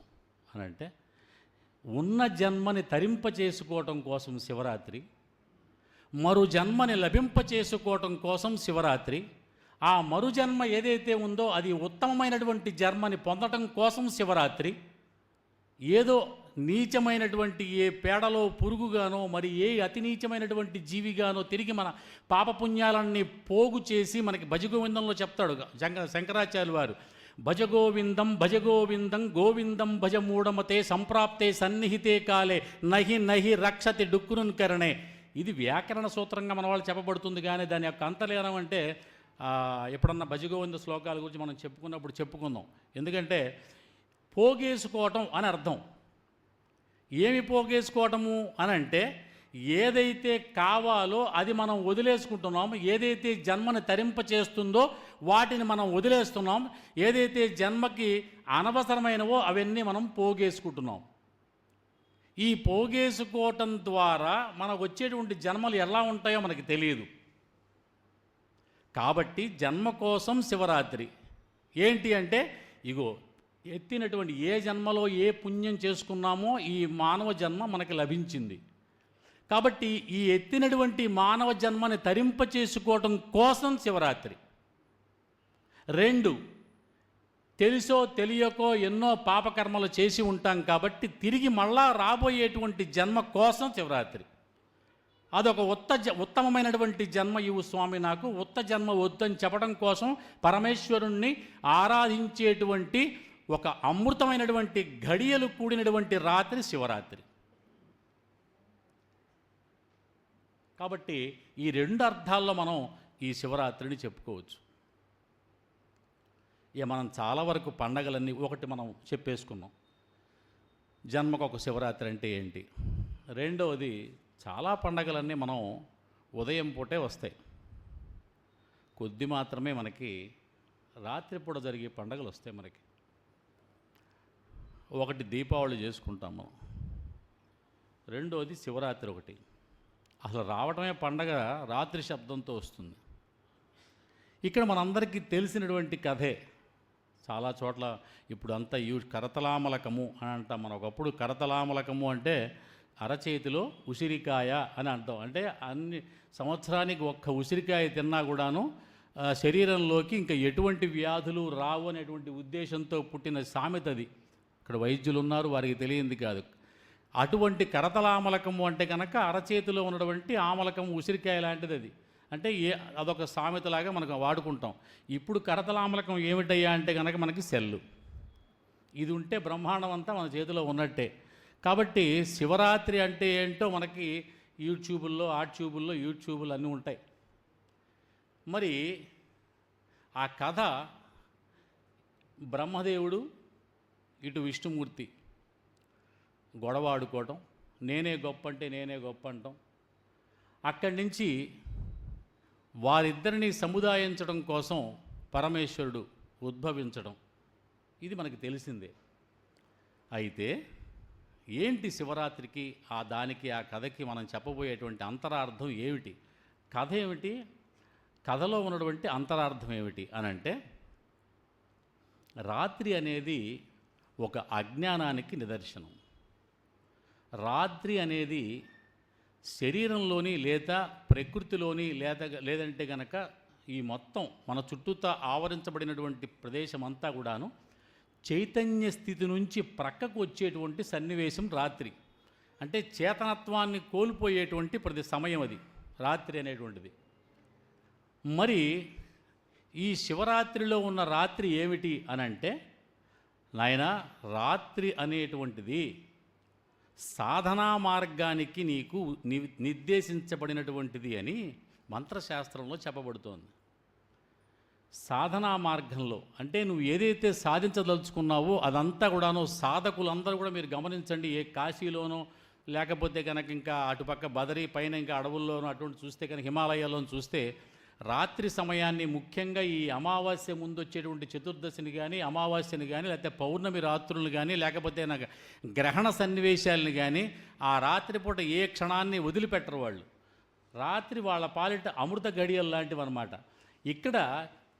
అని అంటే ఉన్న జన్మని తరింప చేసుకోవటం కోసం శివరాత్రి, మరు జన్మని లభింప చేసుకోవటం కోసం శివరాత్రి, ఆ మరు జన్మ ఏదైతే ఉందో అది ఉత్తమమైనటువంటి జన్మని పొందటం కోసం శివరాత్రి, ఏదో నీచమైనటువంటి ఏ పేడలో పురుగుగానో మరి ఏ అతి నీచమైనటువంటి జీవిగానో తిరిగి మన పాపపుణ్యాలన్నీ పోగు చేసి మనకి భజగోవిందంలో చెప్తాడు శంకరాచార్యులు వారు, భజగోవిందం భజగోవిందం గోవిందం భజమూఢమతే సంప్రాప్తే సన్నిహితే కాలే నహి నహి రక్షతి డుక్కురున్ కరణే. ఇది వ్యాకరణ సూత్రంగా మన వాళ్ళు చెప్పబడుతుంది, కానీ దాని యొక్క అంతర్లీనం అంటే ఎప్పుడన్నా భజగోవింద శ్లోకాల గురించి మనం చెప్పుకున్నప్పుడు చెప్పుకుందాం. ఎందుకంటే పోగేసుకోవటం అని అర్థం. ఏమి పోగేసుకోవటము అని అంటే ఏదైతే కావాలో అది మనం వదిలేసుకుంటున్నాం, ఏదైతే జన్మని తరింప చేస్తుందో వాటిని మనం వదిలేస్తున్నాం, ఏదైతే జన్మకి అనవసరమైనవో అవన్నీ మనం పోగేసుకుంటున్నాం. ఈ పోగేసుకోవటం ద్వారా మనకు వచ్చేటువంటి జన్మలు ఎలా ఉంటాయో మనకి తెలియదు. కాబట్టి జన్మ కోసం శివరాత్రి ఏంటి అంటే ఇగో ఎత్తినటువంటి ఏ జన్మలో ఏ పుణ్యం చేసుకున్నామో ఈ మానవ జన్మ మనకి లభించింది. కాబట్టి ఈ ఎత్తినటువంటి మానవ జన్మని తరింప చేసుకోవటం కోసం శివరాత్రి. 2, తెలుసో తెలియకో ఎన్నో పాపకర్మలు చేసి ఉంటాం కాబట్టి తిరిగి మళ్ళా రాబోయేటువంటి జన్మ కోసం శివరాత్రి. అదొక ఉత్తమమైనటువంటి జన్మ ఇవ్వు స్వామి, నాకు ఉత్త జన్మ వద్దని చెప్పడం కోసం పరమేశ్వరుణ్ణి ఆరాధించేటువంటి ఒక అమృతమైనటువంటి ఘడియలు కూడినటువంటి రాత్రి శివరాత్రి. కాబట్టి ఈ 2 అర్థాల్లో మనం ఈ శివరాత్రిని చెప్పుకోవచ్చు. ఇక మనం చాలా వరకు పండగలన్నీ ఒకటి మనం చెప్పేసుకున్నాం, జన్మకు ఒక శివరాత్రి అంటే ఏంటి. రెండవది, చాలా పండగలన్నీ మనం ఉదయం పూటే వస్తాయి, కొద్ది మాత్రమే మనకి రాత్రిపూట జరిగే పండగలు వస్తాయి. మనకి ఒకటి దీపావళి చేసుకుంటాం మనం, రెండోది శివరాత్రి ఒకటి. అసలు రావటమే పండగ రాత్రి శబ్దంతో వస్తుంది. ఇక్కడ మనందరికీ తెలిసినటువంటి కథే. చాలా చోట్ల ఇప్పుడు అంతా కరతలామలకము అని అంటాం మనం. ఒకప్పుడు కరతలామలకము అంటే అరచేతిలో ఉసిరికాయ అని అంటాం. అంటే అన్ని సంవత్సరానికి ఒక్క ఉసిరికాయ తిన్నా కూడాను శరీరంలోకి ఇంకా ఎటువంటి వ్యాధులు రావు అనేటువంటి ఉద్దేశంతో పుట్టిన సామెతది. ఇక్కడ వైద్యులు ఉన్నారు, వారికి తెలియంది కాదు. అటువంటి కరతలామలకము అంటే కనుక అరచేతిలో ఉన్నటువంటి ఆమలకం ఉసిరికాయ లాంటిది అది. అంటే అదొక సామెతలాగా మనకు వాడుకుంటాం. ఇప్పుడు కరతలామలకం ఏమిటయ్యా అంటే కనుక మనకి సెల్లు. ఇది ఉంటే బ్రహ్మాండం అంతా మన చేతిలో ఉన్నట్టే. కాబట్టి శివరాత్రి అంటే ఏంటో మనకి యూట్యూబుల్లో అన్నీ ఉంటాయి. మరి ఆ కథ బ్రహ్మదేవుడు ఇటు విష్ణుమూర్తి గొడవ ఆడుకోవటం, నేనే గొప్ప అంటే నేనే గొప్ప అంటాం. అక్కడి నుంచి వారిద్దరిని సముదాయించడం కోసం పరమేశ్వరుడు ఉద్భవించడం, ఇది మనకి తెలిసిందే. అయితే ఏంటి శివరాత్రికి దానికి ఆ కథకి మనం చెప్పబోయేటువంటి అంతరార్థం ఏమిటి? కథ ఏమిటి? కథలో ఉన్నటువంటి అంతరార్థం ఏమిటి అని అంటే, రాత్రి అనేది ఒక అజ్ఞానానికి నిదర్శనం. రాత్రి అనేది శరీరంలోని లేదా ప్రకృతిలోని లేదంటే గనక ఈ మొత్తం మన చుట్టూతా ఆవరించబడినటువంటి ప్రదేశం అంతా కూడాను చైతన్య స్థితి నుంచి ప్రక్కకు వచ్చేటువంటి సన్నివేశం రాత్రి. అంటే చేతనత్వాన్ని కోల్పోయేటువంటి ప్రతి సమయం అది రాత్రి అనేటువంటిది. మరి ఈ శివరాత్రిలో ఉన్న రాత్రి ఏమిటి అని అంటే, నాయన రాత్రి అనేటువంటిది సాధనా మార్గానికి నీకు నిర్దేశించబడినటువంటిది అని మంత్రశాస్త్రంలో చెప్పబడుతోంది. సాధనా మార్గంలో అంటే నువ్వు ఏదైతే సాధించదలుచుకున్నావో అదంతా కూడాను సాధకులందరూ కూడా మీరు గమనించండి. ఏ కాశీలోనో లేకపోతే కనుక ఇంకా అటుపక్క బదరీ పైన ఇంకా అడవుల్లోనూ అటువంటి చూస్తే కనుక హిమాలయాల్లోనూ చూస్తే రాత్రి సమయాన్ని ముఖ్యంగా ఈ అమావాస్య ముందు వచ్చేటువంటి చతుర్దశిని కానీ అమావాస్యని కానీ లేకపోతే పౌర్ణమి రాత్రులను కానీ లేకపోతే నాకు గ్రహణ సన్నివేశాలని కానీ ఆ రాత్రిపూట ఏ క్షణాన్ని వదిలిపెట్టరు వాళ్ళు. రాత్రి వాళ్ళ పాలిట అమృత గడియలు లాంటివి అన్నమాట. ఇక్కడ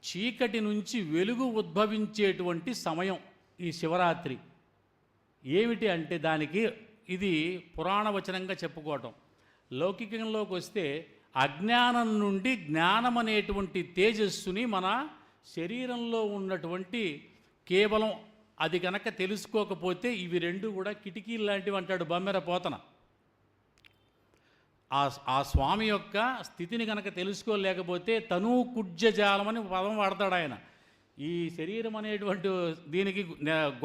చీకటి నుంచి వెలుగు ఉద్భవించేటువంటి సమయం ఈ శివరాత్రి. ఏమిటి అంటే దానికి ఇది పురాణవచనంగా చెప్పుకోవటం. లౌకికంలోకి వస్తే అజ్ఞానం నుండి జ్ఞానం అనేటువంటి తేజస్సుని మన శరీరంలో ఉన్నటువంటి కేవలం అది కనుక తెలుసుకోకపోతే ఇవి రెండు కూడా కిటికీలు లాంటివి అంటాడు బమ్మెర పోతన. ఆ స్వామి యొక్క స్థితిని కనుక తెలుసుకోలేకపోతే తనూ కుడ్జజాలం అని పదం వాడతాడు ఆయన. ఈ శరీరం అనేటువంటి దీనికి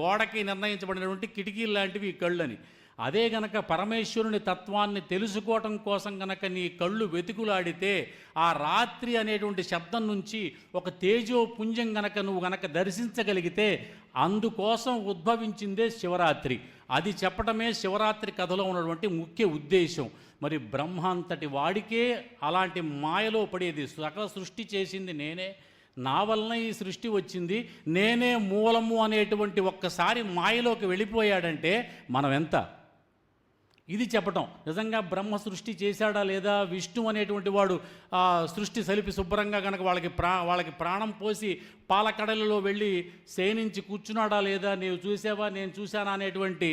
గోడకి నిర్ణయించబడినటువంటి కిటికీలు లాంటివి ఈ కళ్ళని. అదే గనక పరమేశ్వరుని తత్వాన్ని తెలుసుకోవటం కోసం గనక నీ కళ్ళు వెతుకులాడితే ఆ రాత్రి అనేటువంటి శబ్దం నుంచి ఒక తేజోపుంజం గనక నువ్వు గనక దర్శించగలిగితే అందుకోసం ఉద్భవించిందే శివరాత్రి. అది చెప్పటమే శివరాత్రి కథలో ఉన్నటువంటి ముఖ్య ఉద్దేశం. మరి బ్రహ్మ అంతటి వాడికే అలాంటి మాయలో పడేది. సకల సృష్టి చేసింది నేనే, నా వలన ఈ సృష్టి వచ్చింది, నేనే మూలము అనేటువంటి ఒక్కసారి మాయలోకి వెళ్ళిపోయాడంటే మనం ఎంత? ఇది చెప్పటం. నిజంగా బ్రహ్మ సృష్టి చేశాడా లేదా, విష్ణు అనేటువంటి వాడు సృష్టి సలిపి శుభ్రంగా కనుక వాళ్ళకి ప్రాణం పోసి పాలకడలలో వెళ్ళి శయనించి కూర్చున్నాడా లేదా, నీవు చూసావా నేను చూశానా అనేటువంటి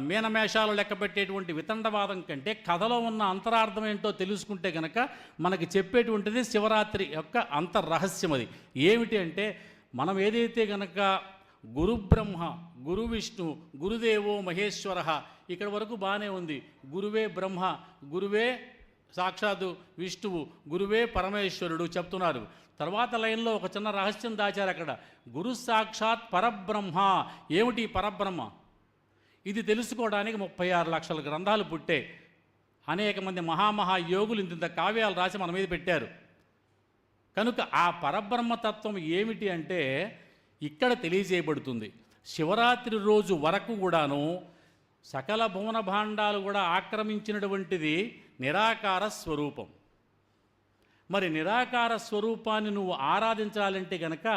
మీనమేషాలు లెక్క పెట్టేటువంటి వితండవాదం కంటే కథలో ఉన్న అంతరార్థం ఏంటో తెలుసుకుంటే కనుక మనకి చెప్పేటువంటిది శివరాత్రి యొక్క అంతర్రహస్యం. అది ఏమిటి అంటే, మనం ఏదైతే కనుక గురు బ్రహ్మ, గురు విష్ణు, గురుదేవో మహేశ్వర ఇక్కడ వరకు బాగానే ఉంది. గురువే బ్రహ్మ, గురువే సాక్షాత్తు విష్ణువు, గురువే పరమేశ్వరుడు చెప్తున్నారు. తర్వాత లైన్లో ఒక చిన్న రహస్యం దాచారు అక్కడ. గురు సాక్షాత్ పరబ్రహ్మ. ఏమిటి పరబ్రహ్మ? ఇది తెలుసుకోవడానికి 36 లక్షల గ్రంథాలు పుట్టే అనేక మంది మహాయోగులు ఇంత కావ్యాలు రాసి మన మీద పెట్టారు. కనుక ఆ పరబ్రహ్మతత్వం ఏమిటి అంటే ఇక్కడ తెలియజేయబడుతుంది. శివరాత్రి రోజు వరకు కూడాను సకల భువన భాండాలు కూడా ఆక్రమించినటువంటిది నిరాకార స్వరూపం. మరి నిరాకార స్వరూపాన్ని నువ్వు ఆరాధించాలంటే గనక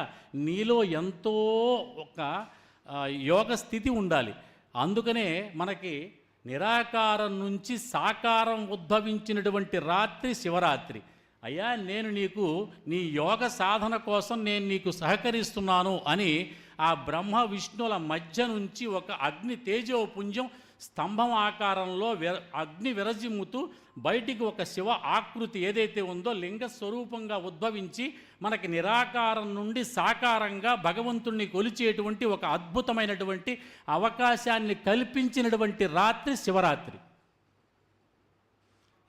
నీలో ఎంతో ఒక యోగ స్థితి ఉండాలి. అందుకనే మనకి నిరాకారం నుంచి సాకారం ఉద్భవించినటువంటి రాత్రి శివరాత్రి. అయ్యా నేను నీకు నీ యోగ సాధన కోసం నేను నీకు సహకరిస్తున్నాను అని ఆ బ్రహ్మ విష్ణువుల మధ్య నుంచి ఒక అగ్ని తేజోపుంజం స్తంభం ఆకారంలో అగ్ని విరజిమ్ముతూ బయటికి ఒక శివ ఆకృతి ఏదైతే ఉందో లింగ స్వరూపంగా ఉద్భవించి మనకి నిరాకారం నుండి సాకారంగా భగవంతుణ్ణి కొలిచేటువంటి ఒక అద్భుతమైనటువంటి అవకాశాన్ని కల్పించినటువంటి రాత్రి శివరాత్రి.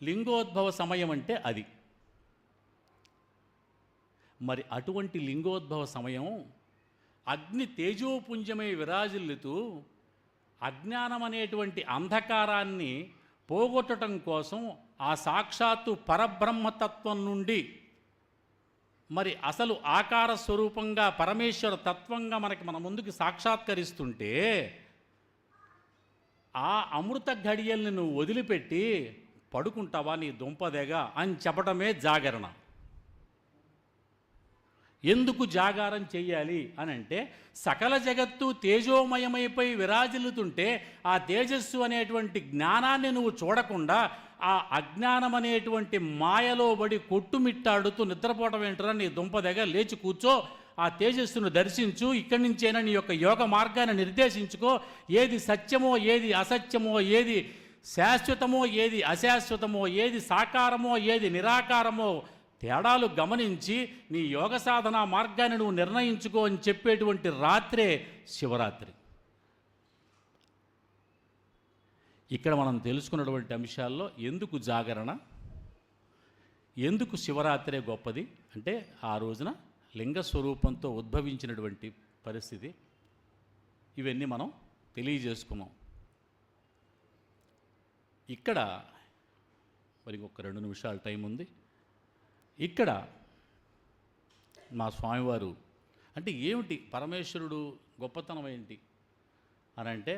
లింగోద్భవ సమయం అంటే అది. మరి అటువంటి లింగోద్భవ సమయం అగ్ని తేజోపుంజమై విరాజిల్లుతూ అజ్ఞానం అనేటువంటి అంధకారాన్ని పోగొట్టడం కోసం ఆ సాక్షాత్తు పరబ్రహ్మతత్వం నుండి మరి అసలు ఆకార స్వరూపంగా పరమేశ్వర తత్వంగా మన ముందుకు సాక్షాత్కరిస్తుంటే ఆ అమృత ఘడియల్ని నువ్వు వదిలిపెట్టి పడుకుంటావా నీ దుంపదేగా అని చెప్పడమే జాగరణ. ఎందుకు జాగారం చెయ్యాలి అని అంటే సకల జగత్తు తేజోమయమైపై విరాజిల్లుతుంటే ఆ తేజస్సు అనేటువంటి జ్ఞానాన్ని నువ్వు చూడకుండా ఆ అజ్ఞానం అనేటువంటి మాయలో పడి కొట్టుమిట్టాడుతూ నిద్రపోవటం ఏంటరా నీ దుంపదగ, లేచి కూర్చో, ఆ తేజస్సును దర్శించు, ఇక్కడి నుంచైనా నీ యొక్క యోగ మార్గాన్ని నిర్దేశించుకో, ఏది సత్యమో ఏది అసత్యమో, ఏది శాశ్వతమో ఏది అశాశ్వతమో, ఏది సాకారమో ఏది నిరాకారమో తేడాలు గమనించి నీ యోగ సాధన మార్గాన్ని నువ్వు నిర్ణయించుకో అని చెప్పేటువంటి రాత్రే శివరాత్రి. ఇక్కడ మనం తెలుసుకున్నటువంటి అంశాల్లో ఎందుకు జాగరణ, ఎందుకు శివరాత్రే గొప్పది అంటే ఆ రోజున లింగ స్వరూపంతో ఉద్భవించినటువంటి పరిస్థితి, ఇవన్నీ మనం తెలియజేసుకున్నాం. ఇక్కడ మరి ఒక 2 నిమిషాల టైం ఉంది. ఇక్కడ మా స్వామివారు అంటే ఏమిటి, పరమేశ్వరుడు గొప్పతనం ఏంటి అని అంటే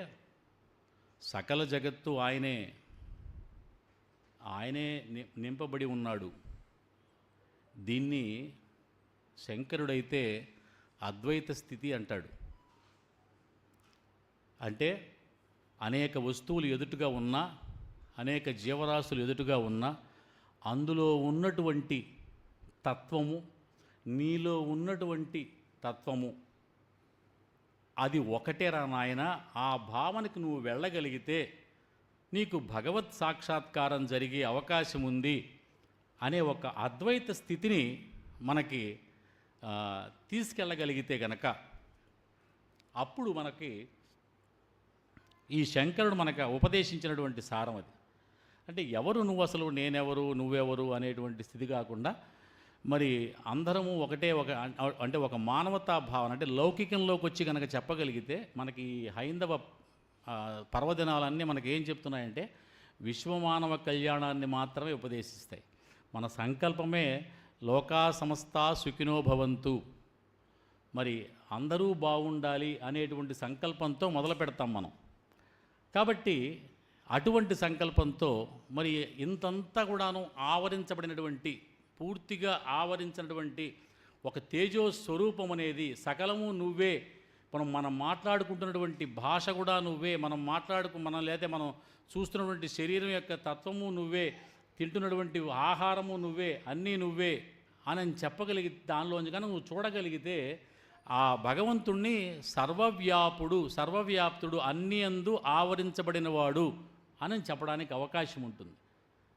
సకల జగత్తు ఆయనే నింపబడి ఉన్నాడు. దీన్ని శంకరుడైతే అద్వైత స్థితి అంటాడు. అంటే అనేక వస్తువులు ఎదుటుగా ఉన్నా, అనేక జీవరాశులు ఎదుటుగా ఉన్నా, అందులో ఉన్నటువంటి తత్వము, నీలో ఉన్నటువంటి తత్వము అది ఒకటేరా నాయన. ఆ భావనకు నువ్వు వెళ్ళగలిగితే నీకు భగవత్ సాక్షాత్కారం జరిగే అవకాశం ఉంది అనే ఒక అద్వైత స్థితిని మనకి తీసుకెళ్ళగలిగితే గనక అప్పుడు మనకి ఈ శంకరుడు మనకు ఉపదేశించినటువంటి సారం అది. అంటే ఎవరు నువ్వు, అసలు నేనెవరు నువ్వెవరు అనేటువంటి స్థితి కాకుండా మరి అందరము ఒకటే, అంటే ఒక మానవతా భావన, అంటే లౌకికంలోకి వచ్చి కనుక చెప్పగలిగితే మనకి హైందవ పర్వదినాలన్నీ మనకి ఏం చెప్తున్నాయంటే విశ్వమానవ కళ్యాణాన్ని మాత్రమే ఉపదేశిస్తాయి. మన సంకల్పమే లోకా సమస్తా సుఖినో భవంతు, మరి అందరూ బాగుండాలి అనేటువంటి సంకల్పంతో మొదలు పెడతాం మనం. కాబట్టి అటువంటి సంకల్పంతో మరి ఇంతంతా కూడాను ఆవరించబడినటువంటి, పూర్తిగా ఆవరించినటువంటి ఒక తేజో స్వరూపం అనేది సకలము నువ్వే. మనం మాట్లాడుకుంటున్నటువంటి భాష కూడా నువ్వే, మనం లేకపోతే మనం చూస్తున్నటువంటి శరీరం యొక్క తత్వము నువ్వే, తింటున్నటువంటి ఆహారము నువ్వే, అన్నీ నువ్వే అని చెప్పగలిగితే, దానిలోంచి కానీ నువ్వు చూడగలిగితే ఆ భగవంతుణ్ణి సర్వవ్యాప్తుడు, అన్ని అందు ఆవరించబడినవాడు అని చెప్పడానికి అవకాశం ఉంటుంది.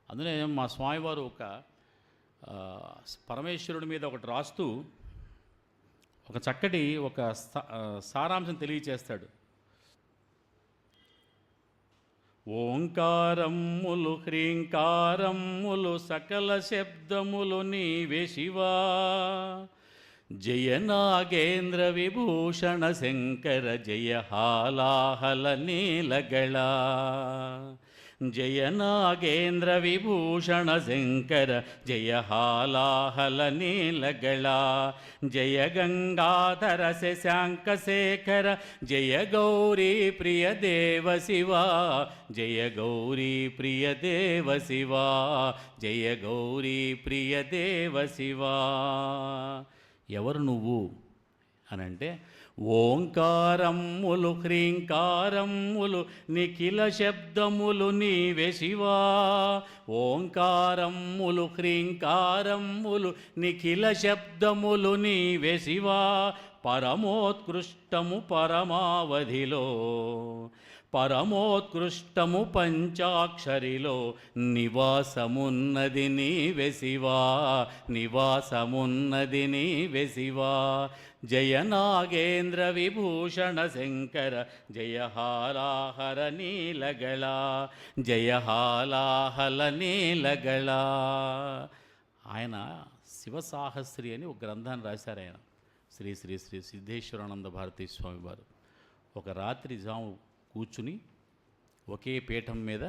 అందులో మా స్వామివారు ఒక పరమేశ్వరుడి మీద ఒకటి రాస్తూ ఒక చక్కటి ఒక సారాంశం తెలియచేస్తాడు. ఓంకారమ్ములు హ్రీంకారమ్ములు సకల శబ్దములు నీవే శివా, జయ నాగేంద్ర విభూషణ శంకర జయ హాలాహల నీలగళ, జయ నాగేంద్ర విభూషణ శంకర జయ హాలాహల నీలగళ, జయ గంగాధర శశాంక శేఖర జయ గౌరీ ప్రియ దేవ శివా, జయ గౌరీ ప్రియ దేవ శివా, జయ గౌరీ ప్రియ దేవ శివా. ఎవరు నువ్వు అనంటే ఓంకారమ్ములు హ్రీంకారమ్ములు నిఖిల శబ్దములు నీవే శివా, ఓంకారమ్ములు హ్రీంకారమ్ములు నిఖిల శబ్దములు నీవే శివా, పరమోత్కృష్టము పరమావధిలో, పరమోత్కృష్టము పంచాక్షరిలో నివాసమున్నది నీవే శివా, నివాసమున్నది నీవే శివా, జయ నాగేంద్ర విభూషణ శంకర జయ హాలాహర నీలగళ, జయ హాలాహల నీలగళ ఆయన శివసాహస్రి అని ఒక గ్రంథాన్ని రాశారు. ఆయన శ్రీ శ్రీ శ్రీ సిద్ధేశ్వరానంద భారతీ స్వామి వారు ఒక రాత్రి జాము కూర్చుని ఒకే పీఠం మీద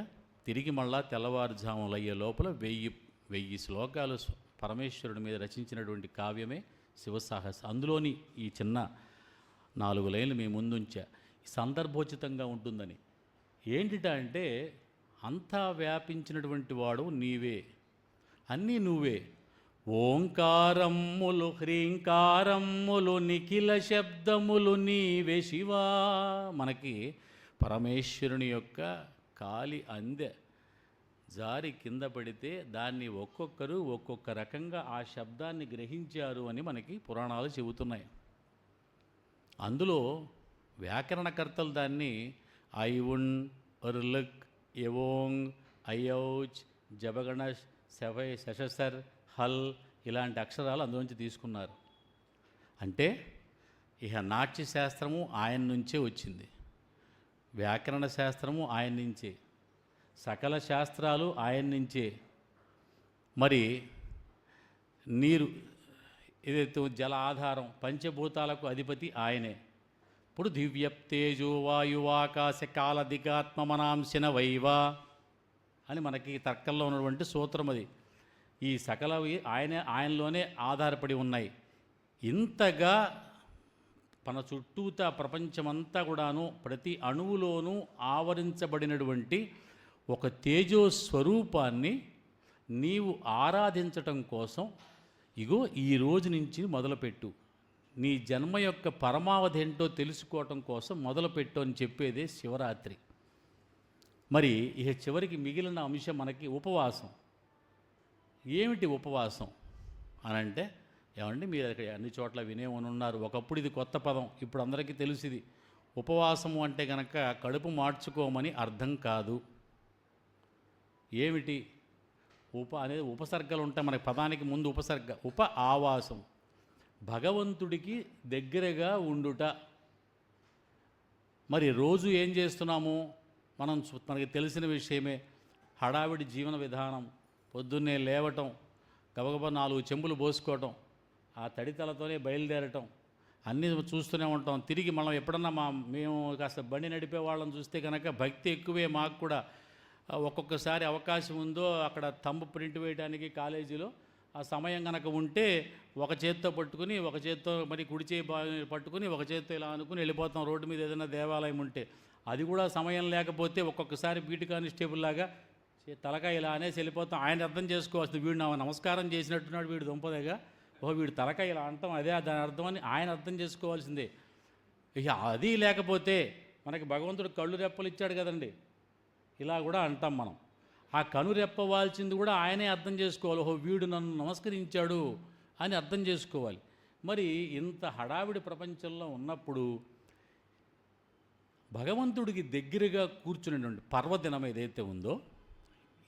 తిరిగి మళ్ళా తెల్లవారుజాములు అయ్యే లోపల 1000 శ్లోకాలు పరమేశ్వరుడి మీద రచించినటువంటి కావ్యమే శివసాహస్. అందులోని ఈ చిన్న 4 లైన్లు మీ ముందుంచా, సందర్భోచితంగా ఉంటుందని. ఏంటిట అంటే, అంతా వ్యాపించినటువంటి వాడు నీవే, అన్నీ నువ్వే. ఓంకారమ్ములు హ్రీంకారమ్ములు నిఖిల శబ్దములు నీవే శివా. మనకి పరమేశ్వరుని యొక్క కాలి అందె జారి కింద పడితే దాన్ని ఒక్కొక్కరు ఒక్కొక్క రకంగా ఆ శబ్దాన్ని గ్రహించారు అని మనకి పురాణాలు చెబుతున్నాయి. అందులో వ్యాకరణకర్తలు దాన్ని ఐవున్, అర్లక్, ఎవోంగ్, అయౌచ్, జబగణష్, శవై, శశసర్, హల్ ఇలాంటి అక్షరాలు అందులోంచి తీసుకున్నారు. అంటే ఇక నాట్యశాస్త్రము ఆయన నుంచే వచ్చింది, వ్యాకరణ శాస్త్రము ఆయన నుంచే, సకల శాస్త్రాలు ఆయన నుంచే. మరి నీరు ఏదైతే జల ఆధారం, పంచభూతాలకు అధిపతి ఆయనే. పృథివ్యప్తేజో వాయువాకాశ కాల దిగాత్మమనాంశన వైవా అని మనకి తర్కంలో ఉన్నటువంటి సూత్రం అది. ఈ సకలవి ఆయనలోనే ఆధారపడి ఉన్నాయి. ఇంతగా మన చుట్టూతా ప్రపంచమంతా కూడాను ప్రతి అణువులోనూ ఆవరించబడినటువంటి ఒక తేజో స్వరూపాన్ని నీవు ఆరాధించటం కోసం ఇగో ఈ రోజు నుంచి మొదలుపెట్టు, నీ జన్మ యొక్క పరమావధి ఏంటో తెలుసుకోవటం కోసం మొదలుపెట్టు అని చెప్పేదే శివరాత్రి. మరి ఇక చివరికి మిగిలిన అంశం మనకి ఉపవాసం. ఏమిటి ఉపవాసం అనంటే, ఏమండి మీరు అక్కడ అన్ని చోట్ల వినేమని ఉన్నారు, ఒకప్పుడు ఇది కొత్త పదం, ఇప్పుడు అందరికీ తెలిసింది. ఉపవాసము అంటే కనుక కడుపు మార్చుకోమని అర్థం కాదు. ఏమిటి అనేది ఉపసర్గలు ఉంటాయి మనకి, పదానికి ముందు ఉపసర్గ. ఆవాసం, భగవంతుడికి దగ్గరగా ఉండుట. మరి రోజు ఏం చేస్తున్నాము మనం, మనకి తెలిసిన విషయమే. హడావిడి జీవన విధానం, పొద్దున్నే లేవటం, గబగబా 4 చెంబులు పోసుకోవటం, ఆ తడితలతోనే బయలుదేరటం, అన్నీ చూస్తూనే ఉంటాం. తిరిగి మనం ఎప్పుడన్నా మేము కాస్త బండి నడిపే వాళ్ళని చూస్తే కనుక భక్తి ఎక్కువే మాకు కూడా. ఒక్కొక్కసారి అవకాశం ఉందో అక్కడ థంబ్ ప్రింట్ వేయడానికి కాలేజీలో ఆ సమయం కనుక ఉంటే ఒక చేత్తో పట్టుకుని, ఒక చేత్తో మరి కుడి చేయి పట్టుకుని, ఒక చేత్తో ఇలా అనుకుని వెళ్ళిపోతాం. రోడ్డు మీద ఏదైనా దేవాలయం ఉంటే, అది కూడా సమయం లేకపోతే ఒక్కొక్కసారి బీటు కానిస్టేబుల్ లాగా తలకాయ ఇలా అనేసి వెళ్ళిపోతాం. ఆయన అర్థం చేసుకోవచ్చు, వీడు నా నమస్కారం చేసినట్టున్నాడు, వీడు దుంపదేగా, వీడు తలకాయ ఇలా అంటాం, అదే దాని అర్థం అని ఆయన అర్థం చేసుకోవాల్సిందే. ఇక అది లేకపోతే మనకి భగవంతుడు కళ్ళు రెప్పలు ఇచ్చాడు కదండి, ఇలా కూడా అంటాం మనం. ఆ కను రెప్పవాల్సింది కూడా ఆయనే అర్థం చేసుకోవాలి. వీడు నన్ను నమస్కరించాడు అని అర్థం చేసుకోవాలి. మరి ఇంత హడావిడి ప్రపంచంలో ఉన్నప్పుడు భగవంతుడికి దగ్గరగా కూర్చునేటువంటి పర్వదినం ఏదైతే ఉందో,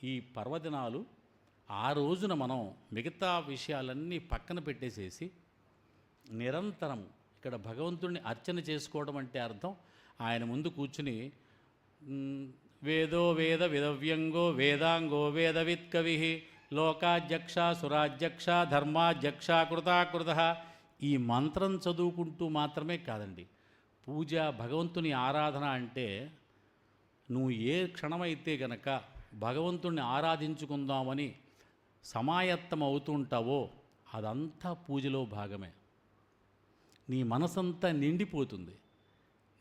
ఈ పర్వదినాలు ఆ రోజున మనం మిగతా విషయాలన్నీ పక్కన పెట్టేసేసి నిరంతరం ఇక్కడ భగవంతుడిని అర్చన చేసుకోవడం అంటే అర్థం ఆయన ముందు కూర్చుని వేదో వేద విదవ్యంగో వేదాంగో వేదవిత్ కవి లోకాధ్యక్ష సురాధ్యక్ష ధర్మాధ్యక్ష కృతాకృత ఈ మంత్రం చదువుకుంటూ మాత్రమే కాదండి పూజ. భగవంతుని ఆరాధన అంటే నువ్వు ఏ క్షణమైతే గనక భగవంతుణ్ణి ఆరాధించుకుందామని సమాయత్తం అవుతుంటావో అదంతా పూజలో భాగమే. నీ మనసంతా నిండిపోతుంది.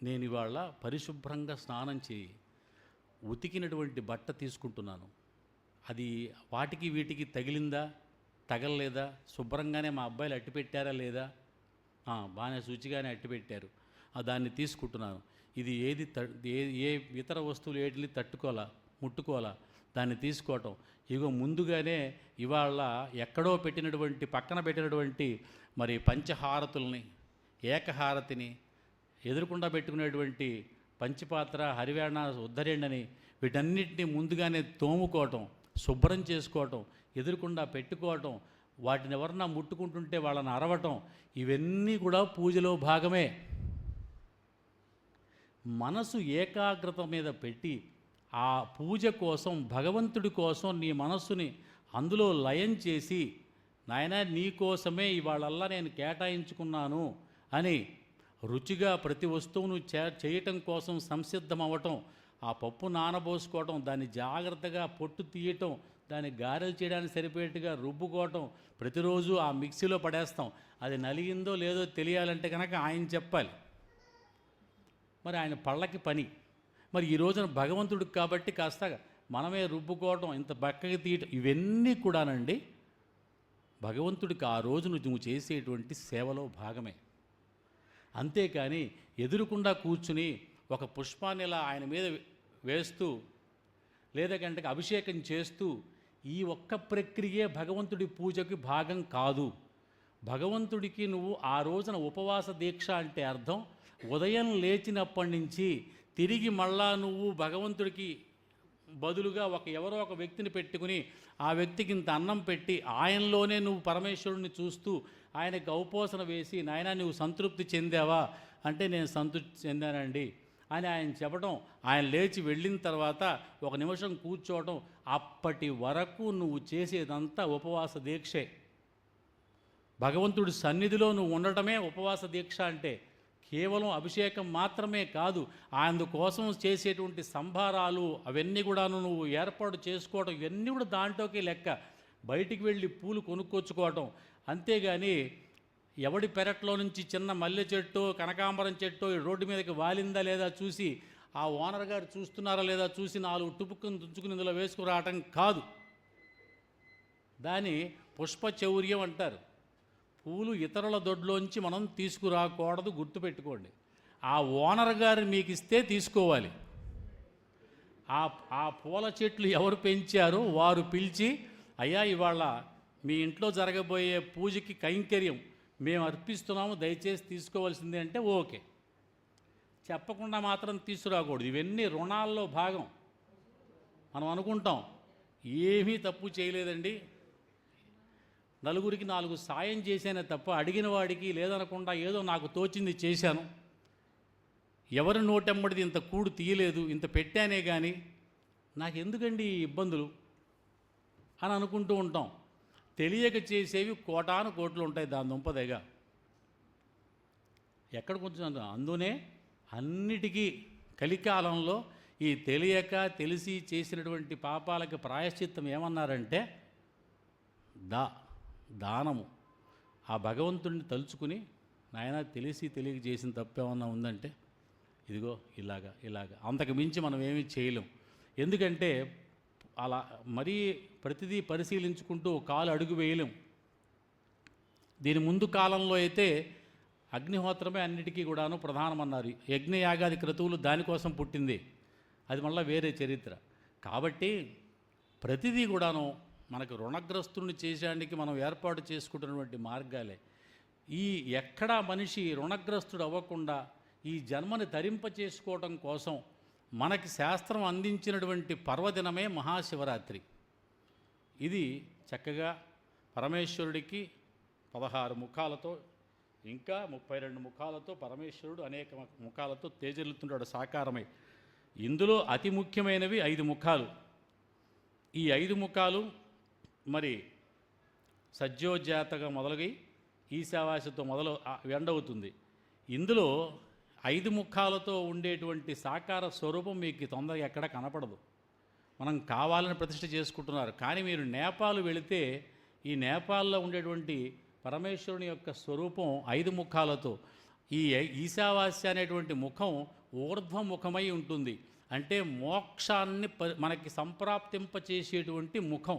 నేను ఇవాళ పరిశుభ్రంగా స్నానం చేయి, ఉతికినటువంటి బట్ట తీసుకుంటున్నాను, అది వాటికి వీటికి తగిలిందా తగలలేదా, శుభ్రంగానే మా అబ్బాయిలు అట్టి పెట్టారా లేదా, బాగానే శుచిగానే అట్టి పెట్టారు, దాన్ని తీసుకుంటున్నాను. ఇది ఏది ఏ ఇతర వస్తువులు ఏటిని ముట్టుకోవాలా దాన్ని తీసుకోవటం. ఇగో ముందుగానే ఇవాళ ఎక్కడో పెట్టినటువంటి పక్కన పెట్టినటువంటి మరి పంచహారతుల్ని, ఏకహారతిని, ఎదురుకుండా పెట్టుకునేటువంటి పంచపాత్ర, హరివేణ, ఉద్ధరేండని వీటన్నిటిని ముందుగానే తోముకోవటం, శుభ్రం చేసుకోవటం, ఎదురుకుండా పెట్టుకోవటం, వాటిని ఎవరన్నా ముట్టుకుంటుంటే వాళ్ళని అరవటం, ఇవన్నీ కూడా పూజలో భాగమే. మనసు ఏకాగ్రత మీద పెట్టి ఆ పూజ కోసం, భగవంతుడి కోసం నీ మనస్సుని అందులో లయం చేసి నాయనా నీ కోసమే ఇవాళల్లా నేను కేటాయించుకున్నాను అని రుచిగా ప్రతి వస్తువును చేయటం కోసం సంసిద్ధం అవ్వటం, ఆ పప్పు నానబోసుకోవటం, దాన్ని జాగ్రత్తగా పొట్టు తీయటం, దాన్ని గారెలు చేయడానికి సరిపోయేట్టుగా రుబ్బుకోవటం, ప్రతిరోజు ఆ మిక్సీలో పడేస్తాం. అది నలిగిందో లేదో తెలియాలంటే కనుక ఆయన చెప్పాలి. మరి ఆయన పళ్ళకి పని. మరి ఈ రోజున భగవంతుడికి కాబట్టి కాస్త మనమే రుబ్బుకోవటం, ఇంత బక్కగా తీయటం, ఇవన్నీ కూడానండి భగవంతుడికి ఆ రోజు నువ్వు చేసేటువంటి సేవలో భాగమే. అంతేకాని ఎదురుకుండా కూర్చుని ఒక పుష్పాన్ని ఇలా ఆయన మీద వేస్తూ లేదా గంటకి అభిషేకం చేస్తూ ఈ ఒక్క ప్రక్రియే భగవంతుడి పూజకి భాగం కాదు. భగవంతుడికి నువ్వు ఆ రోజున ఉపవాస దీక్ష అంటే అర్థం ఉదయం లేచినప్పటి నుంచి తిరిగి మళ్ళా నువ్వు భగవంతుడికి బదులుగా ఎవరో ఒక వ్యక్తిని పెట్టుకుని ఆ వ్యక్తికి ఇంత అన్నం పెట్టి ఆయనలోనే నువ్వు పరమేశ్వరుడిని చూస్తూ ఆయనకి ఔపోసన వేసి నాయనా నువ్వు సంతృప్తి చెందావా అంటే నేను సంతృప్తి చెందానండి అని ఆయన చెప్పడం, ఆయన లేచి వెళ్ళిన తర్వాత ఒక నిమిషం కూర్చోవడం, అప్పటి వరకు నువ్వు చేసేదంతా ఉపవాస దీక్షే. భగవంతుడి సన్నిధిలో నువ్వు ఉండటమే ఉపవాస దీక్ష అంటే. కేవలం అభిషేకం మాత్రమే కాదు, ఆయన కోసం చేసేటువంటి సంభారాలు అవన్నీ కూడాను నువ్వు ఏర్పాటు చేసుకోవడం, ఇవన్నీ కూడా దాంట్లోకి లెక్క. బయటికి వెళ్ళి పూలు కొనుక్కొచ్చుకోవటం, అంతేగాని ఎవడి పెరట్లో నుంచి చిన్న మల్లె చెట్టు కనకాంబరం చెట్టు రోడ్డు మీదకి వాలిందా లేదా చూసి ఆ ఓనర్ గారు చూస్తున్నారా లేదా చూసి 4 టుపుక్కుని తుంచుకుని ఇందులో వేసుకురావటం కాదు. దాన్ని పుష్పచౌర్యం అంటారు. పూలు ఇతరుల దొడ్లోంచి మనం తీసుకురాకూడదు, గుర్తుపెట్టుకోండి. ఆ ఓనర్ గారు మీకు ఇస్తే తీసుకోవాలి. ఆ పూల చెట్లు ఎవరు పెంచారో వారు పిలిచి, అయ్యా ఇవాళ మీ ఇంట్లో జరగబోయే పూజకి కైంకర్యం మేము అర్పిస్తున్నాము, దయచేసి తీసుకోవాల్సిందే అంటే ఓకే. చెప్పకుండా మాత్రం తీసుకురాకూడదు. ఇవన్నీ రుణాల్లో భాగం. మనం అనుకుంటాం ఏమీ తప్పు చేయలేదండి, నలుగురికి 4 సాయం చేశానే తప్ప అడిగిన వాడికి లేదనకుండా ఏదో నాకు తోచింది చేశాను, ఎవరి నోటెమ్మడిది ఇంత కూడు తీయలేదు, ఇంత పెట్టానే కానీ నాకెందుకండి ఈ ఇబ్బందులు అని అనుకుంటూ ఉంటాం. తెలియక చేసేవి కోటాను కోట్లు ఉంటాయి దాని దుంపదేగా. ఎక్కడ కొంచెం అందునే అన్నిటికీ కలికాలంలో ఈ తెలియక తెలిసి చేసినటువంటి పాపాలకి ప్రాయశ్చిత్తం ఏమన్నారంటే దానము. ఆ భగవంతుడిని తలుచుకుని నాయన తెలిసి తెలియక చేసిన తప్పేమన్నా ఉందంటే ఇదిగో ఇలాగా అంతకు మించి మనం ఏమీ చేయలేం. ఎందుకంటే అలా మరీ ప్రతిదీ పరిశీలించుకుంటూ కాలు అడుగు వేయలేం. దీని ముందు కాలంలో అయితే అగ్నిహోత్రమే అన్నిటికీ కూడాను ప్రధానమన్నారు. యజ్ఞయాగాది క్రతువులు దానికోసం పుట్టింది, అది మళ్ళీ వేరే చరిత్ర. కాబట్టి ప్రతిదీ కూడాను మనకు రుణగ్రస్తుడిని చేసేందుకు మనం ఏర్పాటు చేసుకుంటున్నటువంటి మార్గాలే. ఈ ఎక్కడా మనిషి రుణగ్రస్తుడు అవ్వకుండా ఈ జన్మని తరింప చేసుకోవడం కోసం మనకి శాస్త్రం అందించినటువంటి పర్వదినమే మహాశివరాత్రి. ఇది చక్కగా పరమేశ్వరుడికి 16 ముఖాలతో ఇంకా 32 ముఖాలతో పరమేశ్వరుడు అనేక ముఖాలతో తేజెల్లుతుంటాడు సాకారమై. ఇందులో అతి ముఖ్యమైనవి 5 ముఖాలు. ఈ 5 ముఖాలు మరి సజ్జోజాతగా మొదలగి ఈశావాస్యతో ఎండవుతుంది. ఇందులో 5 ముఖాలతో ఉండేటువంటి సాకార స్వరూపం మీకు తొందరగా ఎక్కడ కనపడదు. మనం కావాలని ప్రతిష్ఠ చేసుకుంటున్నారు. కానీ మీరు నేపాల్ వెళితే ఈ నేపాల్లో ఉండేటువంటి పరమేశ్వరుని యొక్క స్వరూపం 5 ముఖాలతో, ఈ ఈశావాస్య అనేటువంటి ముఖం ఊర్ధ్వముఖమై ఉంటుంది. అంటే మోక్షాన్ని మనకి సంప్రాప్తింపచేసేటువంటి ముఖం.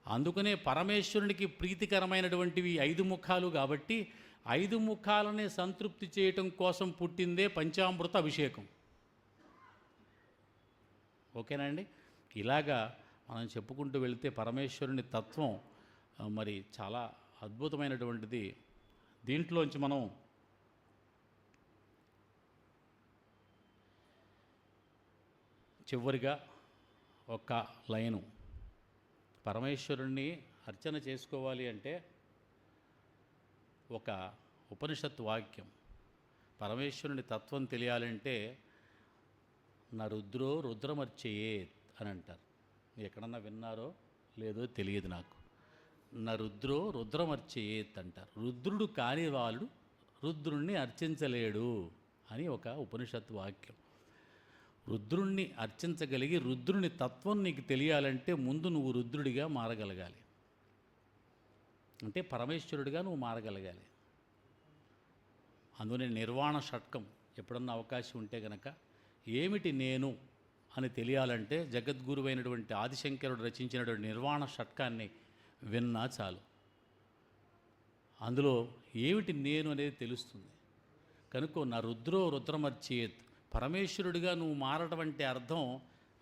అందుకనే పరమేశ్వరునికి ప్రీతికరమైనటువంటివి 5 ముఖాలు కాబట్టి 5 ముఖాలనే సంతృప్తి చేయటం కోసం పుట్టిందే పంచామృత అభిషేకం. ఓకేనండి. ఇలాగా మనం చెప్పుకుంటూ వెళితే పరమేశ్వరుని తత్వం మరి చాలా అద్భుతమైనటువంటిది. దీంట్లోంచి మనం చివరిగా ఒక లైను, పరమేశ్వరుణ్ణి అర్చన చేసుకోవాలి అంటే ఒక ఉపనిషత్ వాక్యం, పరమేశ్వరుని తత్వం తెలియాలంటే నా రుద్రో రుద్రమర్చయేత్ అని అంటారు. ఎక్కడన్నా విన్నారో లేదో తెలియదు నాకు. నా రుద్రో రుద్రమర్చేత్ అంటారు. రుద్రుడు కాని వాళ్ళు రుద్రుణ్ణి అర్చించలేడు అని ఒక ఉపనిషత్తు వాక్యం. రుద్రుణ్ణి అర్చించగలిగి రుద్రుని తత్వం నీకు తెలియాలంటే ముందు నువ్వు రుద్రుడిగా మారగలగాలి, అంటే పరమేశ్వరుడిగా నువ్వు మారగలగాలి. అందులో నిర్వాణ షట్కం ఎప్పుడన్నా అవకాశం ఉంటే గనక ఏమిటి నేను అని తెలియాలంటే జగద్గురువైనటువంటి ఆదిశంకరుడు రచించినటువంటి నిర్వాణ షట్కాన్ని విన్నా చాలు. అందులో ఏమిటి నేను అనేది తెలుస్తుంది. కనుక నా రుద్రో రుద్రమర్చేత్, పరమేశ్వరుడిగా నువ్వు మారటం అంటే అర్థం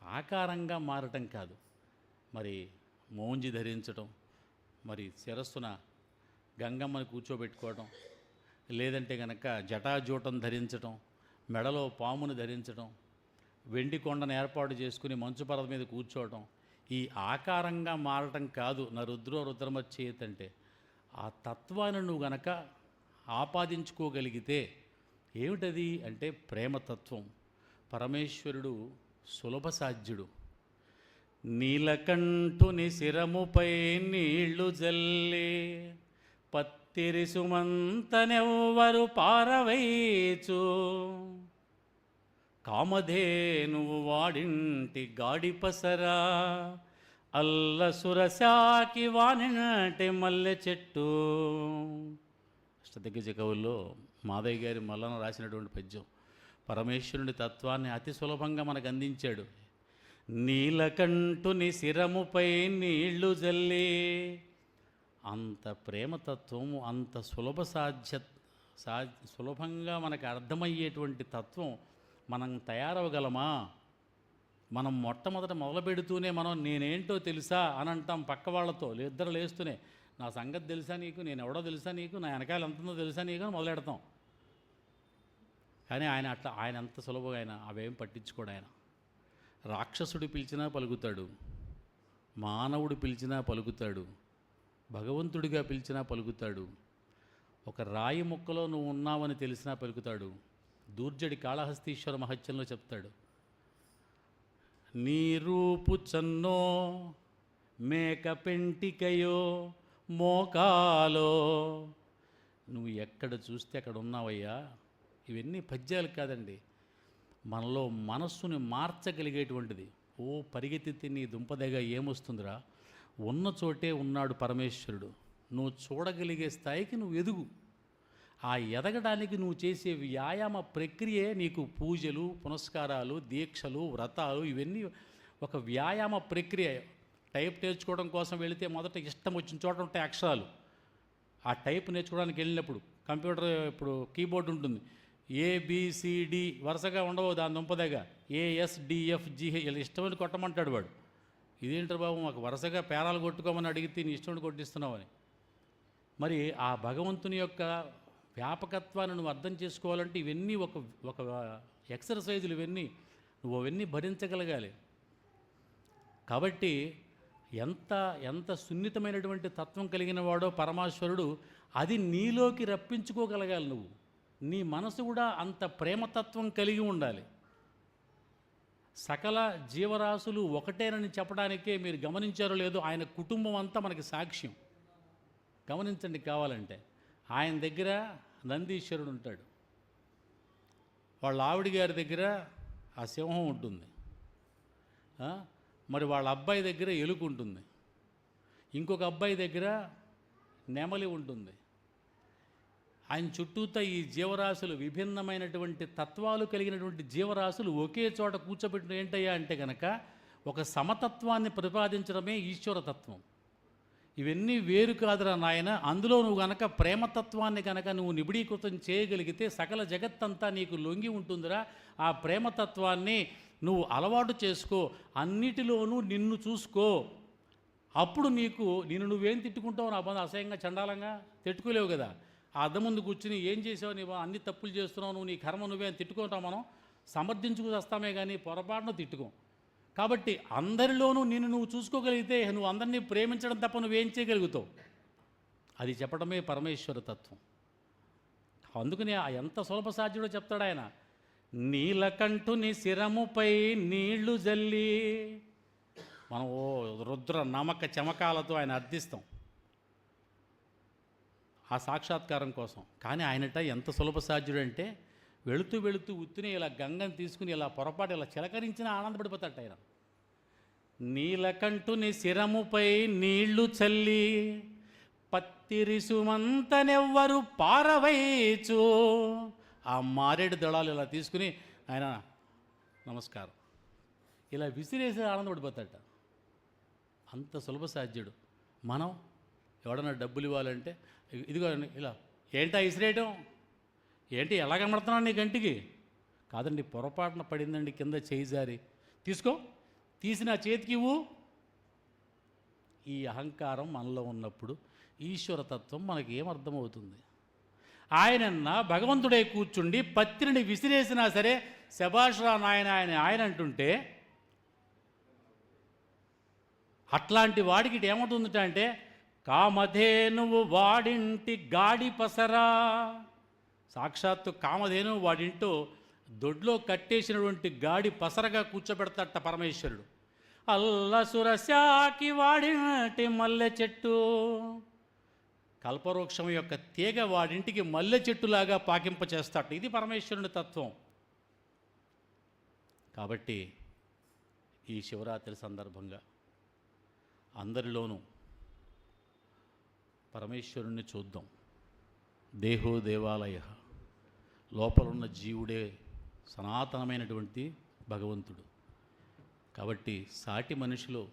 ఆకారంగా మారటం కాదు, మరి మోంజి ధరించటం, మరి శిరస్సున గంగమ్మని కూర్చోబెట్టుకోవడం, లేదంటే కనుక జటాజూటం ధరించటం, మెడలో పామును ధరించటం, వెండి కొండను ఏర్పాటు చేసుకుని మంచు పర్వతం మీద కూర్చోవటం, ఈ ఆకారంగా మారటం కాదు నా రుద్రో రుద్రమర్చేత్ అంటే. ఆ తత్వాన్ని నువ్వు గనక ఆపాదించుకోగలిగితే ఏమిటది అంటే ప్రేమతత్వం. పరమేశ్వరుడు సులభ సాధ్యుడు. నీలకంఠుని శిరముపై నీళ్లు జల్లి పత్తిరి సుమంతనెవ్వరు పారవైచు, కామధేనువు వాడింటి గాడిపసరా అల్ల సురశాకి వానినాటి మల్లె చెట్టు. అష్టదిగ్గజ కవుల్లో మాదయ్య గారి మల్లన రాసినటువంటి పద్యం పరమేశ్వరుని తత్వాన్ని అతి సులభంగా మనకు అందించాడు. నీలకంఠుని శిరముపై నీళ్లు జల్లి, అంత ప్రేమతత్వం, అంత సులభంగా మనకు అర్థమయ్యేటువంటి తత్వం మనం తయారవగలమా? మనం మొట్టమొదట మొదలు పెడుతూనే మనం నేనేంటో తెలుసా అని అంటాం పక్క వాళ్ళతో, ఇద్దరు లేస్తూనే నా సంగతి తెలుసా నీకు, నేను ఎవడో తెలుసా నీకు, నా వెనకాల ఎంత ఉందో తెలుసా నీకు అని మొదలెడతాం. కానీ ఆయన అంత సులభంగా ఆయన అవేం పట్టించుకోడు. ఆయన రాక్షసుడు పిలిచినా పలుకుతాడు, మానవుడు పిలిచినా పలుకుతాడు, భగవంతుడిగా పిలిచినా పలుకుతాడు, ఒక రాయి ముక్కలో నువ్వు ఉన్నావని తెలిసినా పలుకుతాడు. దూర్జడి కాళహస్తీశ్వర మహత్యంలో చెప్తాడు, నీ రూపు చన్నో మేక పెంటికయో మోకాలో, నువ్వు ఎక్కడ చూస్తే అక్కడ ఉన్నావయ్యా. ఇవన్నీ పద్యాలు కాదండి, మనలో మనస్సుని మార్చగలిగేటువంటిది. ఓ పరిగెత్తితే నీ దుంపదగా ఏమొస్తుందిరా, ఉన్న చోటే ఉన్నాడు పరమేశ్వరుడు. నువ్వు చూడగలిగే స్థాయికి నువ్వు ఎదుగు. ఆ ఎదగడానికి నువ్వు చేసే వ్యాయామ ప్రక్రియే నీకు పూజలు, పునస్కారాలు, దీక్షలు, వ్రతాలు, ఇవన్నీ ఒక వ్యాయామ ప్రక్రియ. టైప్ నేర్చుకోవడం కోసం వెళితే మొదట ఇష్టం వచ్చిన చోట ఉంటాయి అక్షరాలు. ఆ టైప్ నేర్చుకోవడానికి వెళ్ళినప్పుడు కంప్యూటర్ ఇప్పుడు కీబోర్డు ఉంటుంది, ఏబిసిడి వరుసగా ఉండవు, దాని దుంపదగా ASDFGH ఇలా ఇష్టమైన కొట్టమంటాడు వాడు. ఇదేంటారు బాబు మాకు వరుసగా పేరాలు కొట్టుకోమని అడిగితే నీ ఇష్టం కొట్టిస్తున్నావని. మరి ఆ భగవంతుని యొక్క వ్యాపకత్వాన్ని నువ్వు అర్థం చేసుకోవాలంటే ఇవన్నీ ఒక ఎక్సర్సైజులు, ఇవన్నీ నువ్వు అవన్నీ భరించగలగాలి. కాబట్టి ఎంత సున్నితమైనటువంటి తత్వం కలిగిన వాడో పరమేశ్వరుడు, అది నీలోకి రప్పించుకోగలగాలి. నువ్వు నీ మనసు కూడా అంత ప్రేమతత్వం కలిగి ఉండాలి. సకల జీవరాశులు ఒకటేనని చెప్పడానికే మీరు గమనించారో లేదో ఆయన కుటుంబం అంతా మనకి సాక్ష్యం. గమనించండి కావాలంటే. ఆయన దగ్గర నందీశ్వరుడు ఉంటాడు, వాళ్ళ ఆవిడ గారి దగ్గర ఆ సింహం ఉంటుంది, మరి వాళ్ళ అబ్బాయి దగ్గర ఎలుక ఉంటుంది, ఇంకొక అబ్బాయి దగ్గర నెమలి ఉంటుంది. ఆయన చుట్టూతా ఈ జీవరాశులు, విభిన్నమైనటువంటి తత్వాలు కలిగినటువంటి జీవరాశులు ఒకే చోట కూర్చోబెట్టిన ఏంటయ్యా అంటే కనుక ఒక సమతత్వాన్ని ప్రతిపాదించడమే ఈశ్వరతత్వం. ఇవన్నీ వేరు కాదురా నాయన. అందులో నువ్వు గనక ప్రేమతత్వాన్ని కనుక నువ్వు నిబిడీకృతం చేయగలిగితే సకల జగత్తంతా నీకు లొంగి ఉంటుందిరా. ఆ ప్రేమతత్వాన్ని నువ్వు అలవాటు చేసుకో, అన్నిటిలోనూ నిన్ను చూసుకో. అప్పుడు నిన్ను నువ్వేం తిట్టుకుంటావు? నా బంధు అసహ్యంగా చండాలంగా తిట్టుకోలేవు కదా. ఆ అద్దం ముందు కూర్చుని ఏం చేసావు, నీ అన్ని తప్పులు చేస్తున్నావు, నువ్వు నీ కర్మ నువ్వే అని తిట్టుకుంటావు. మనం సమర్థించుకు వస్తామే కానీ పొరపాటును తిట్టుకోం. కాబట్టి అందరిలోనూ నువ్వు చూసుకోగలిగితే నువ్వు అందరినీ ప్రేమించడం తప్ప నువ్వేం చేయగలుగుతావు? అది చెప్పడమే పరమేశ్వర తత్వం. అందుకని ఎంత సులభ సాధ్యుడో చెప్తాడు ఆయన. నీలకంఠుని శిరముపై నీళ్లు జల్లి, మనం రుద్ర నమక చమకాలతో ఆయన అర్థిస్తాం. ఆ సాక్షాత్కారం కోసం. కానీ ఆయనట ఎంత సులభ సాధ్యుడు అంటే వెళుతూ వెళుతూ ఉత్తిని ఇలా గంగని తీసుకుని ఇలా పొరపాటు ఇలా చిలకరించినా ఆనందపడిపోతాడు ఆయన. నీలకంఠుని శిరముపై నీళ్లు చల్లి పత్తిరిసుమంతనెవ్వరు పారవైచు, ఆ మారేడు దళాలు ఇలా తీసుకుని ఆయన నమస్కారం ఇలా విసిరేసి ఆనందపడిపోతాడట. అంత సులభ సాధ్యుడు. మనం ఎవడన్నా డబ్బులు ఇవ్వాలంటే ఇదిగో ఇలా ఏంటా విసిరేయటం, ఏంటి ఎలా కనబడుతున్నావు నీ గంటికి, కాదండి పొరపాటున పడిందండి కింద చేయి జారి, తీసుకో, తీసి నా చేతికి ఇవ్వు. ఈ అహంకారం మనలో ఉన్నప్పుడు ఈశ్వరతత్వం మనకి ఏమర్థమవుతుంది? ఆయనన్నా భగవంతుడే కూర్చుండి పత్రిని విసిరేసినా సరే శభాష్రా నాయన ఆయన అంటుంటే, అట్లాంటి వాడికి ఇటు ఏమవుతుందట అంటే కామధేనువు వాడింటి గాడి పసరా. సాక్షాత్తు కామధేనువు వాడింటూ దొడ్లో కట్టేసినటువంటి గాడి పసరగా కూర్చోబెడతాట పరమేశ్వరుడు. అల్లసురశాకి వాడింటి మల్లె చెట్టు, కల్పవృక్షం యొక్క తీగ వాడింటికి మల్లె చెట్టులాగా పాకింప చేస్తాట. ఇది పరమేశ్వరుని తత్వం. కాబట్టి ఈ శివరాత్రి సందర్భంగా అందరిలోనూ పరమేశ్వరుణ్ణి చూద్దాం. దేహో దేవాలయ, లోపలున్న జీవుడే సనాతనమైనటువంటి భగవంతుడు. కాబట్టి సాటి మనిషిలో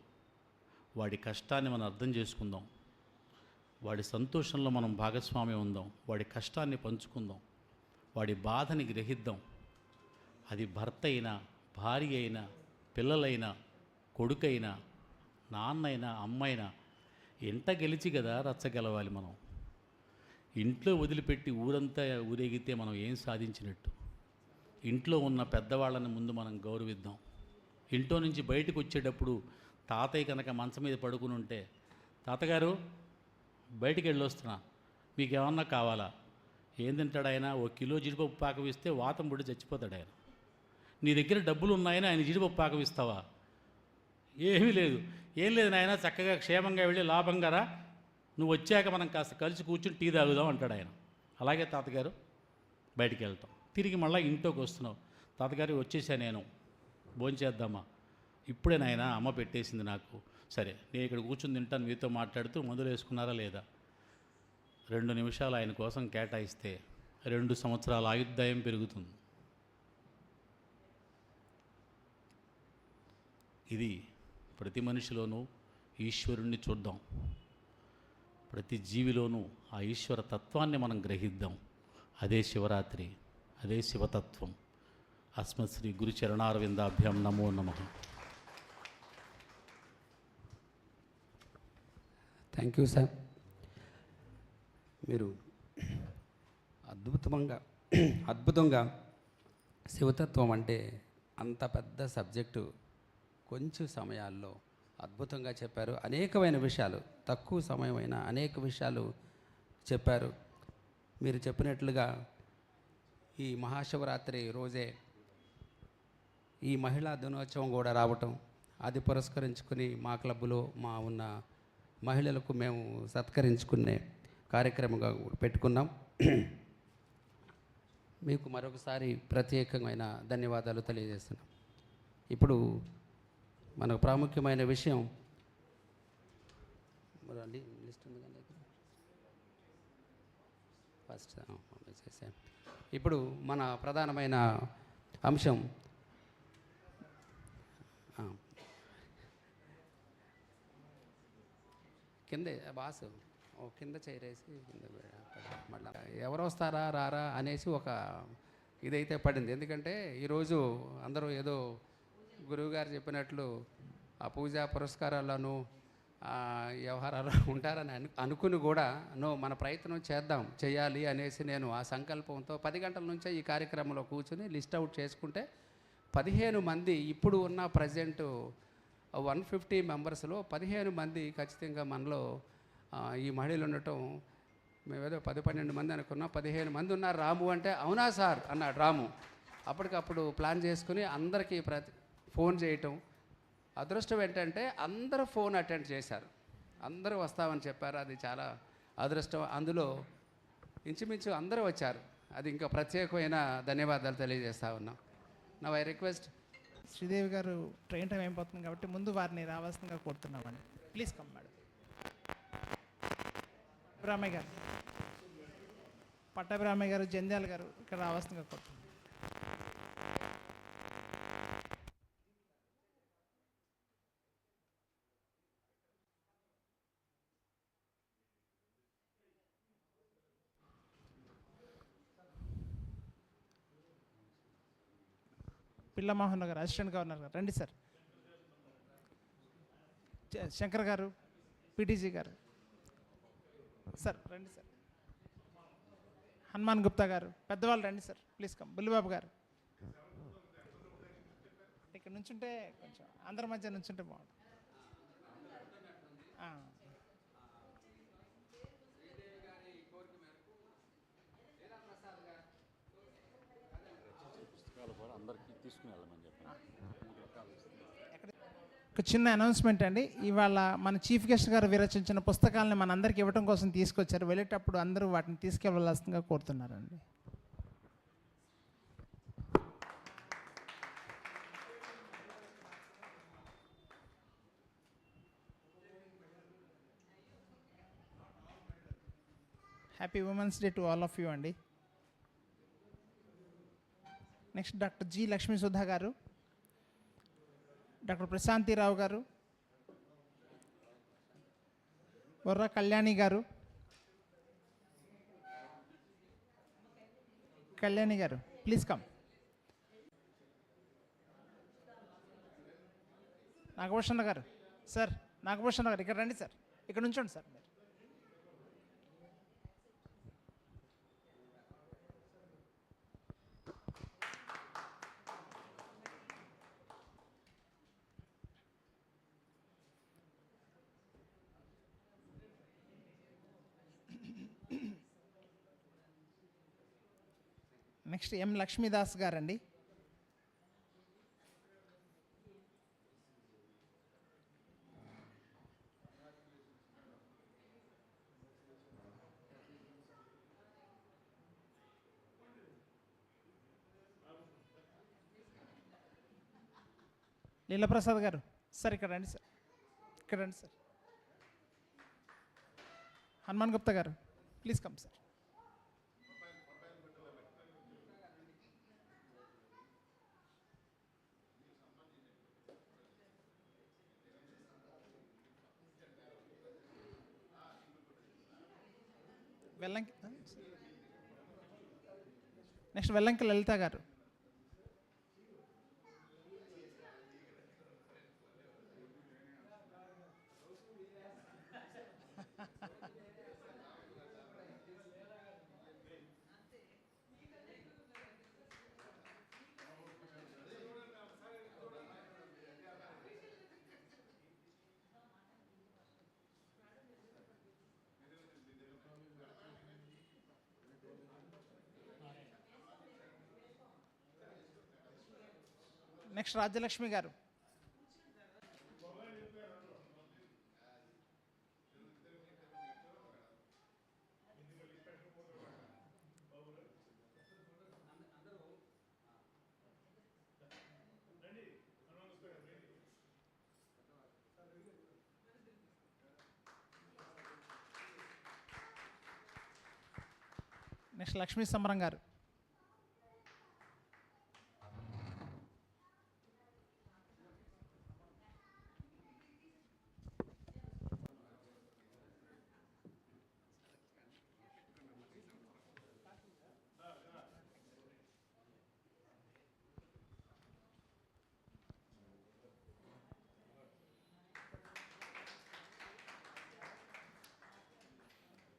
వాడి కష్టాన్ని మనం అర్థం చేసుకుందాం, వాడి సంతోషంలో మనం భాగస్వామ్యం ఉందాం, వాడి కష్టాన్ని పంచుకుందాం, వాడి బాధని గ్రహిద్దాం. అది భర్త అయినా, భార్య అయినా, పిల్లలైనా, కొడుకైనా, నాన్నైనా, అమ్మైనా ఇంట గెలిచి కదా రచ్చగలవాలి. మనం ఇంట్లో వదిలిపెట్టి ఊరంతా ఊరేగితే మనం ఏం సాధించినట్టు? ఇంట్లో ఉన్న పెద్దవాళ్ళని ముందు మనం గౌరవిద్దాం. ఇంట్లో నుంచి బయటకు వచ్చేటప్పుడు తాతయ్య కనుక మంచం మీద పడుకుని ఉంటే, తాతగారు బయటికి వెళ్ళొస్తున్నా, మీకు ఏమన్నా కావాలా? ఏం తింటాడు ఆయన? 1 కిలో జీడిపప్పు పాకం ఇస్తే వాతం పుట్టి చచ్చిపోతాడు ఆయన. నీ దగ్గర డబ్బులు ఉన్నాయని ఆయన జీడిపప్పు పాకం ఇస్తావా? ఏమీ లేదు. ఏం లేదు నాయన, చక్కగా క్షేమంగా వెళ్ళి లాభంగా రా, నువ్వు వచ్చాక మనం కాస్త కలిసి కూర్చుని టీ తాగుదాం అంటాడు ఆయన. అలాగే తాతగారు బయటికి వెళ్తాం. తిరిగి మళ్ళీ ఇంట్లోకి వస్తున్నావు, తాతగారు వచ్చేసా నేను, భోంచేద్దామా? ఇప్పుడే నాయన అమ్మ పెట్టేసింది నాకు. సరే నేను ఇక్కడ కూర్చుని తింటాను, మీతో మాట్లాడుతూ మందులు వేసుకున్నారా లేదా? 2 నిమిషాలు ఆయన కోసం కేటాయిస్తే 2 సంవత్సరాల ఆయుర్దాయం పెరుగుతుంది. ఇది ప్రతి మనిషిలోనూ ఈశ్వరుణ్ణి చూద్దాం, ప్రతి జీవిలోనూ ఆ ఈశ్వర తత్వాన్ని మనం గ్రహిద్దాం. అదే శివరాత్రి, అదే శివతత్వం. అస్మత్ శ్రీ గురు చరణారవిందాభ్యాం నమో నమః. Thank you sir. మీరు అద్భుతంగా శివతత్వం అంటే అంత పెద్ద సబ్జెక్టు కొంచెం సమయాల్లో అద్భుతంగా చెప్పారు. అనేకమైన విషయాలు, తక్కువ సమయమైన అనేక విషయాలు చెప్పారు. మీరు చెప్పినట్లుగా ఈ మహాశివరాత్రి రోజే ఈ మహిళా దినోత్సవం కూడా రావటం, అది పురస్కరించుకుని మా క్లబ్లో మా ఉన్న మహిళలకు మేము సత్కరించుకునే కార్యక్రమంగా పెట్టుకున్నాం. మీకు మరొకసారి ప్రత్యేకమైన ధన్యవాదాలు తెలియజేస్తున్నాం. ఇప్పుడు మనకు ప్రాముఖ్యమైన విషయం లిస్ట్ ఉంది కదా ఫస్ట్. ఇప్పుడు మన ప్రధానమైన అంశం కింద బాసు కింద చేరేసి మళ్ళీ ఎవరు వస్తారా రారా అనేసి ఒక ఇదైతే పడింది. ఎందుకంటే ఈరోజు అందరూ ఏదో గురువుగారు చెప్పినట్లు ఆ పూజా పురస్కారాలను వ్యవహారాలు ఉంటారని అనుకుని కూడా మన ప్రయత్నం చేయాలి అనేసి నేను ఆ సంకల్పంతో 10 గంటల నుంచే ఈ కార్యక్రమంలో కూర్చుని లిస్ట్ అవుట్ చేసుకుంటే 15 మంది ఇప్పుడు ఉన్న ప్రజెంట్ 150 మెంబర్స్లో 15 మంది ఖచ్చితంగా మనలో ఈ మహిళలు ఉండటం, మేమేదో 10-12 మంది అనుకున్నాం, 15 మంది ఉన్నారు రాము అంటే, అవునా సార్ అన్నాడు రాము. అప్పటికప్పుడు ప్లాన్ చేసుకుని అందరికీ ఫోన్ చేయటం. అదృష్టం ఏంటంటే అందరూ ఫోన్ అటెండ్ చేశారు, అందరూ వస్తామని చెప్పారు. అది చాలా అదృష్టం. అందులో ఇంచుమించు అందరూ వచ్చారు. అది ఇంకా ప్రత్యేకమైన ధన్యవాదాలు తెలియజేస్తా ఉన్నాం. నవ్ ఐ రిక్వెస్ట్ శ్రీదేవి గారు ట్రైన్ టైం అయిపోతుంది కాబట్టి ముందు వారిని రావాల్సిందిగా కోరుతున్నామండి. Please come madam. బ్రాహ్మయ్య గారు, పట్టాభిరామయ్య గారు, జంధ్యాల గారు ఇక్కడ రావాల్సిందిగా కోరుతున్నాం. పిల్లమోహన్ గారు, అసిస్టెంట్ గవర్నర్ గారు రండి సార్. శంకర్ గారు, పీటీజీ గారు సార్ రండి సార్. హనుమాన్ గుప్తా గారు, పెద్దవాళ్ళు రండి సార్, ప్లీజ్ కమ్. బుల్లిబాబు గారు ఇక్కడ నుంచుంటే కొంచెం అందరి మధ్య నుంచుంటే బాగుంటుంది. ఒక చిన్న అనౌన్స్మెంట్ అండి. ఇవాళ మన చీఫ్ గెస్ట్ గారు విరచించిన పుస్తకాలను మనందరికి ఇవ్వడం కోసం తీసుకొచ్చారు. వెళ్ళేటప్పుడు అందరూ వాటిని తీసుకెళ్ళవలసిందిగా కోరుతున్నారండి. Happy women's day to all of you అండి. Next doctor G Lakshmi Sudha గారు, డాక్టర్ ప్రశాంతిరావు గారు, బొర్రా కళ్యాణి గారు, కళ్యాణి గారు ప్లీజ్ కమ్. నాగభూషణ గారు సార్, నాగభూషణ గారు ఇక్కడ రండి సార్, ఇక్కడ నుంచోండి సార్. నెక్స్ట్ ఎం లక్ష్మీదాస్ గారండి. లీలాప్రసాద్ గారు సార్ ఇక్కడ రండి సార్, ఇక్కడ రండి సార్. హనుమాన్ గుప్తా గారు please come sir. Next Vellanki Lalitha గారు. నెక్స్ట్ రాజ్యలక్ష్మి గారు. నెక్స్ట్ లక్ష్మీ సమరం గారు.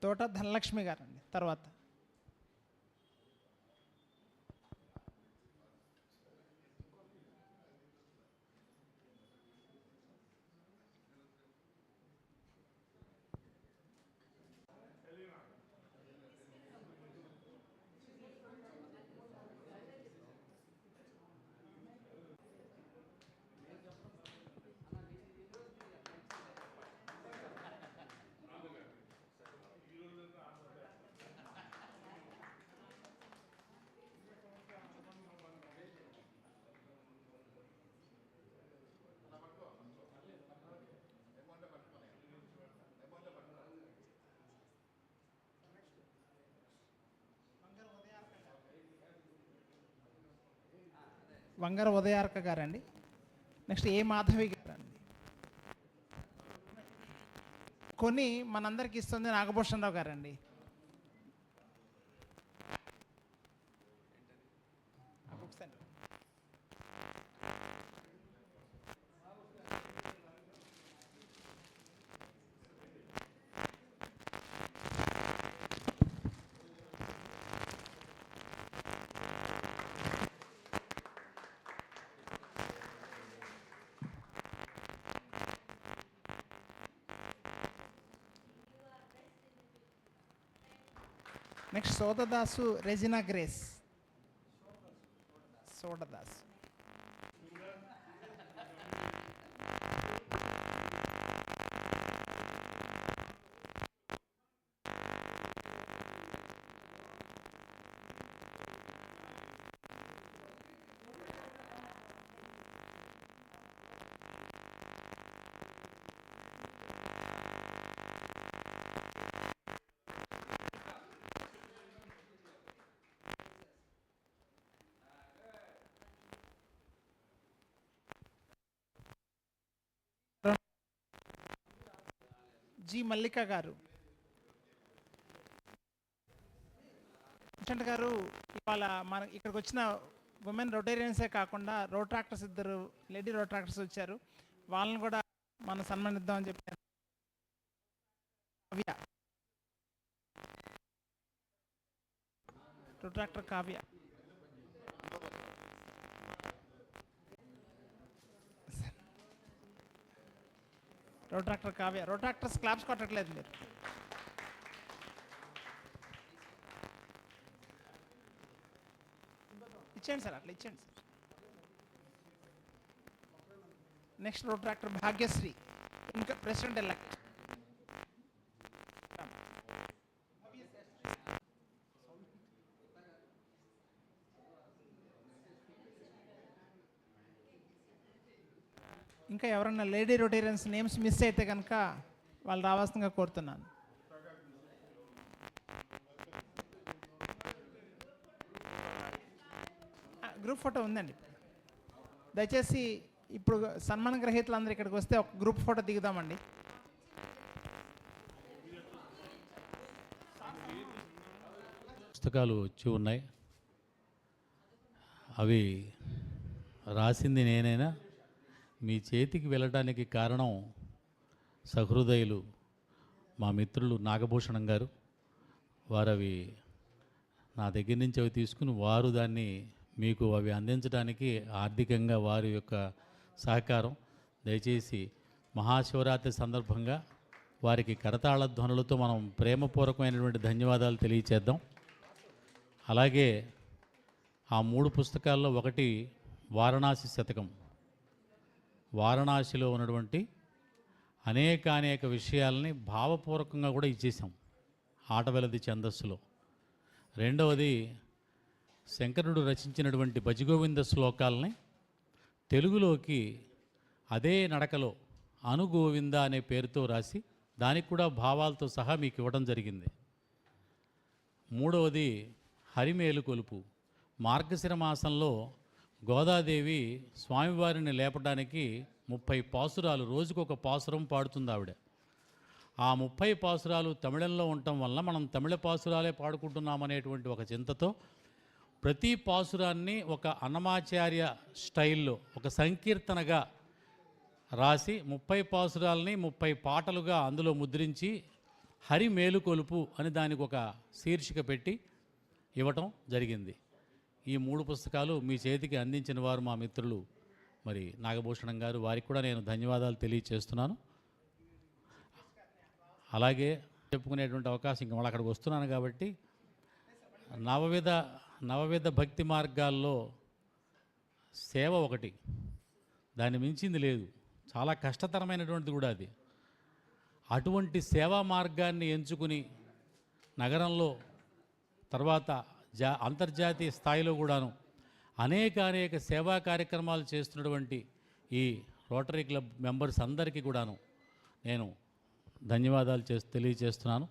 తోట ధనలక్ష్మి గారండి తర్వాత. వంగర ఉదయార్క గారండి. నెక్స్ట్ ఏ మాధవి గారండి. కొని మనందరికి ఇస్తుంది నాగభూషణరావు గారండి. Next Sodadasu Regina Grace. Sodadas. G Mallika గారు. అసిస్టెంట్ గారు ఇవాళ మన ఇక్కడికి వచ్చిన ఉమెన్ రొటేరియన్సే కాకుండా రోట్రాక్టర్స్ 2 లేడీ రోట్రాక్టర్స్ వచ్చారు. వాళ్ళని కూడా మనం సన్మానిద్దామని చెప్పారు. కావ్య, రోట్రాక్టర్ కావ్య. రోట్రాక్టర్ కావ్య. రోట్రాక్టర్స్ క్లాప్స్ కొట్టట్లేదు మీరు. ఇచ్చేయండి సార్, అట్లా ఇచ్చేయండి సార్. నెక్స్ట్ రోట్రాక్టర్ భాగ్యశ్రీ, ఇంకా ప్రెసిడెంట్ ఎలక్ట్. ఇంకా ఎవరన్నా లేడీ రొటేరియన్స్ నేమ్స్ మిస్ అయితే కనుక వాళ్ళు రావాల్సిందిగా కోరుతున్నాను. గ్రూప్ ఫోటో ఉందండి. దయచేసి ఇప్పుడు సన్మాన గ్రహీతలందరూ ఇక్కడికి వస్తే ఒక గ్రూప్ ఫోటో దిగుదామండి. పుస్తకాలు వచ్చి ఉన్నాయి. అవి రాసింది నేనైనా మీ చేతికి వెళ్ళడానికి కారణం సహృదయులు మా మిత్రులు నాగభూషణం గారు. వారు అవి నా దగ్గర నుంచి అవి తీసుకుని వారు దాన్ని మీకు అవి అందించడానికి ఆర్థికంగా వారి యొక్క సహకారం. దయచేసి మహాశివరాత్రి సందర్భంగా వారికి కరతాళ ధ్వనులతో మనం ప్రేమపూర్వకమైనటువంటి ధన్యవాదాలు తెలియచేద్దాం. అలాగే ఆ 3 పుస్తకాల్లో ఒకటి వారణాసి శతకం. వారణాసిలో ఉన్నటువంటి అనేక విషయాలని భావపూర్వకంగా కూడా ఇచ్చేసాం ఆటవెలది ఛందస్సులో. రెండవది శంకరుడు రచించినటువంటి భజగోవింద శ్లోకాలని తెలుగులోకి అదే నడకలో అనుగోవింద అనే పేరుతో రాసి దానికి కూడా భావాలతో సహా మీకు ఇవ్వడం జరిగింది. మూడవది హరిమేలు కొలుపు. మార్గశిర మాసంలో గోదాదేవి స్వామివారిని లేపడానికి 30 పాసురాలు, రోజుకొక పాసురం పాడుతుంది ఆవిడ. ఆ 30 పాసురాలు తమిళంలో ఉండటం వల్ల మనం తమిళ పాసురాలే పాడుకుంటున్నామనేటువంటి ఒక చింతతో ప్రతి పాసురాన్ని ఒక అన్నమాచార్య స్టైల్లో ఒక సంకీర్తనగా రాసి 30 పాసురాలని 30 పాటలుగా అందులో ముద్రించి హరి మేలుకొలుపు అని దానికి ఒక శీర్షిక పెట్టి ఇవ్వటం జరిగింది. ఈ 3 పుస్తకాలు మీ చేతికి అందించిన వారు మా మిత్రులు మరి నాగభూషణం గారు. వారికి కూడా నేను ధన్యవాదాలు తెలియచేస్తున్నాను. అలాగే చెప్పుకునేటువంటి అవకాశం ఇంకా మళ్ళీ అక్కడికి వస్తున్నాను కాబట్టి నవవిధ భక్తి మార్గాల్లో సేవ ఒకటి, దాన్ని మించింది లేదు. చాలా కష్టతరమైనటువంటిది కూడా అది. అటువంటి సేవా మార్గాన్ని ఎంచుకుని నగరంలో తర్వాత అంతర్జాతీయ స్థాయిలో కూడాను అనేక సేవా కార్యక్రమాలు చేస్తున్నటువంటి ఈ రోటరీ క్లబ్ మెంబర్స్ అందరికీ కూడాను నేను ధన్యవాదాలు తెలియజేస్తున్నాను.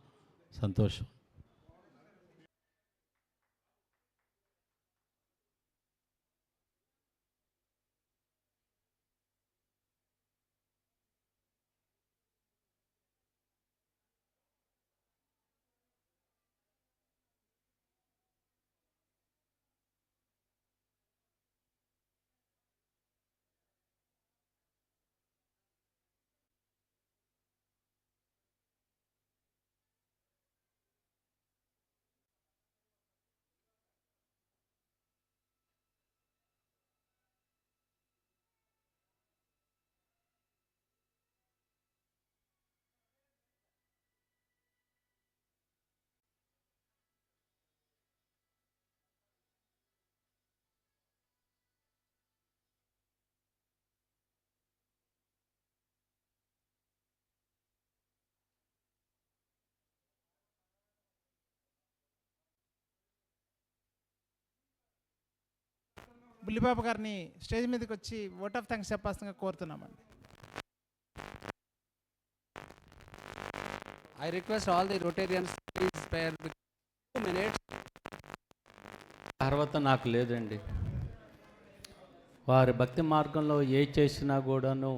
సంతోషం. బుల్లిబాబు గారిని స్టేజ్ మీదకి వచ్చి ఓట్ ఆఫ్ థ్యాంక్స్ చెప్పాల్సిందిగా కోరుతున్నామండి. I request all the Rotarians please spare 2 minutes. అర్హత నాకు లేదండి. వారి భక్తి మార్గంలో ఏ చేసినా కూడాను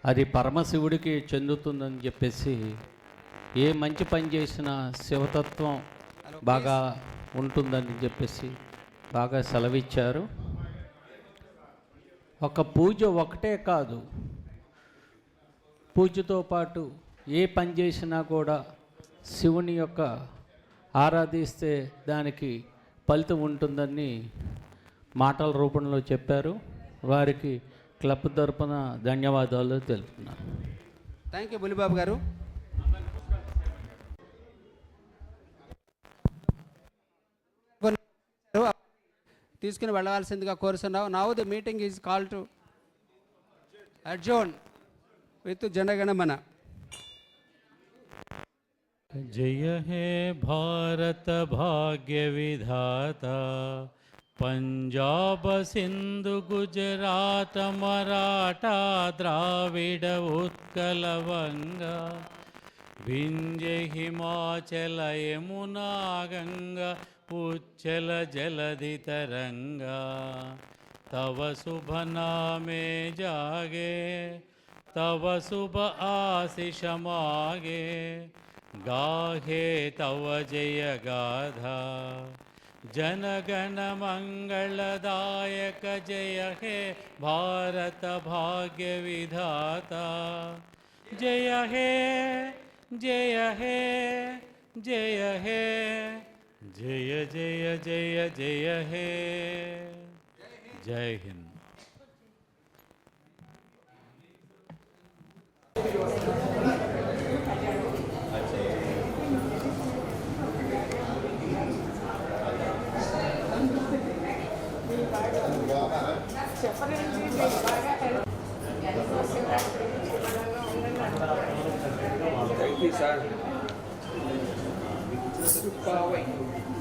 అది పరమశివుడికి చెందుతుందని చెప్పేసి, ఏ మంచి పని చేసినా శివతత్వం బాగా ఉంటుందని చెప్పేసి బాగా సెలవిచ్చారు. ఒక పూజ ఒకటే కాదు, పూజతో పాటు ఏ పని చేసినా కూడా శివుని యొక్క ఆరాధిస్తే దానికి ఫలితం ఉంటుందని మాటల రూపంలో చెప్పారు. వారికి క్లబ్ తరపున ధన్యవాదాలు తెలుపుతున్నాను. Thank you Bullibabu garu. తీసుకుని వెళ్ళవలసిందిగా కోరుతున్నావు. Now the meeting is call to adjourn with Janaganamana. जय हे भारत भाग्य विधाता, पंजाब सिंधु गुजरात मराठा द्राविड उत्कल वंगा, विंध्य हिमाचल यमुना गंगा उच्चल जलधि तरंगा, तव शुभ नामे जागे, तव शुभ आशीष मागे, गाहे तव जय गाथा, जनगण मंगलदायक जय हे भारत भाग्य विधाता, जय हे जय हे जय हे जय जय जय जय हे. जय हिंद. Thank you, sir.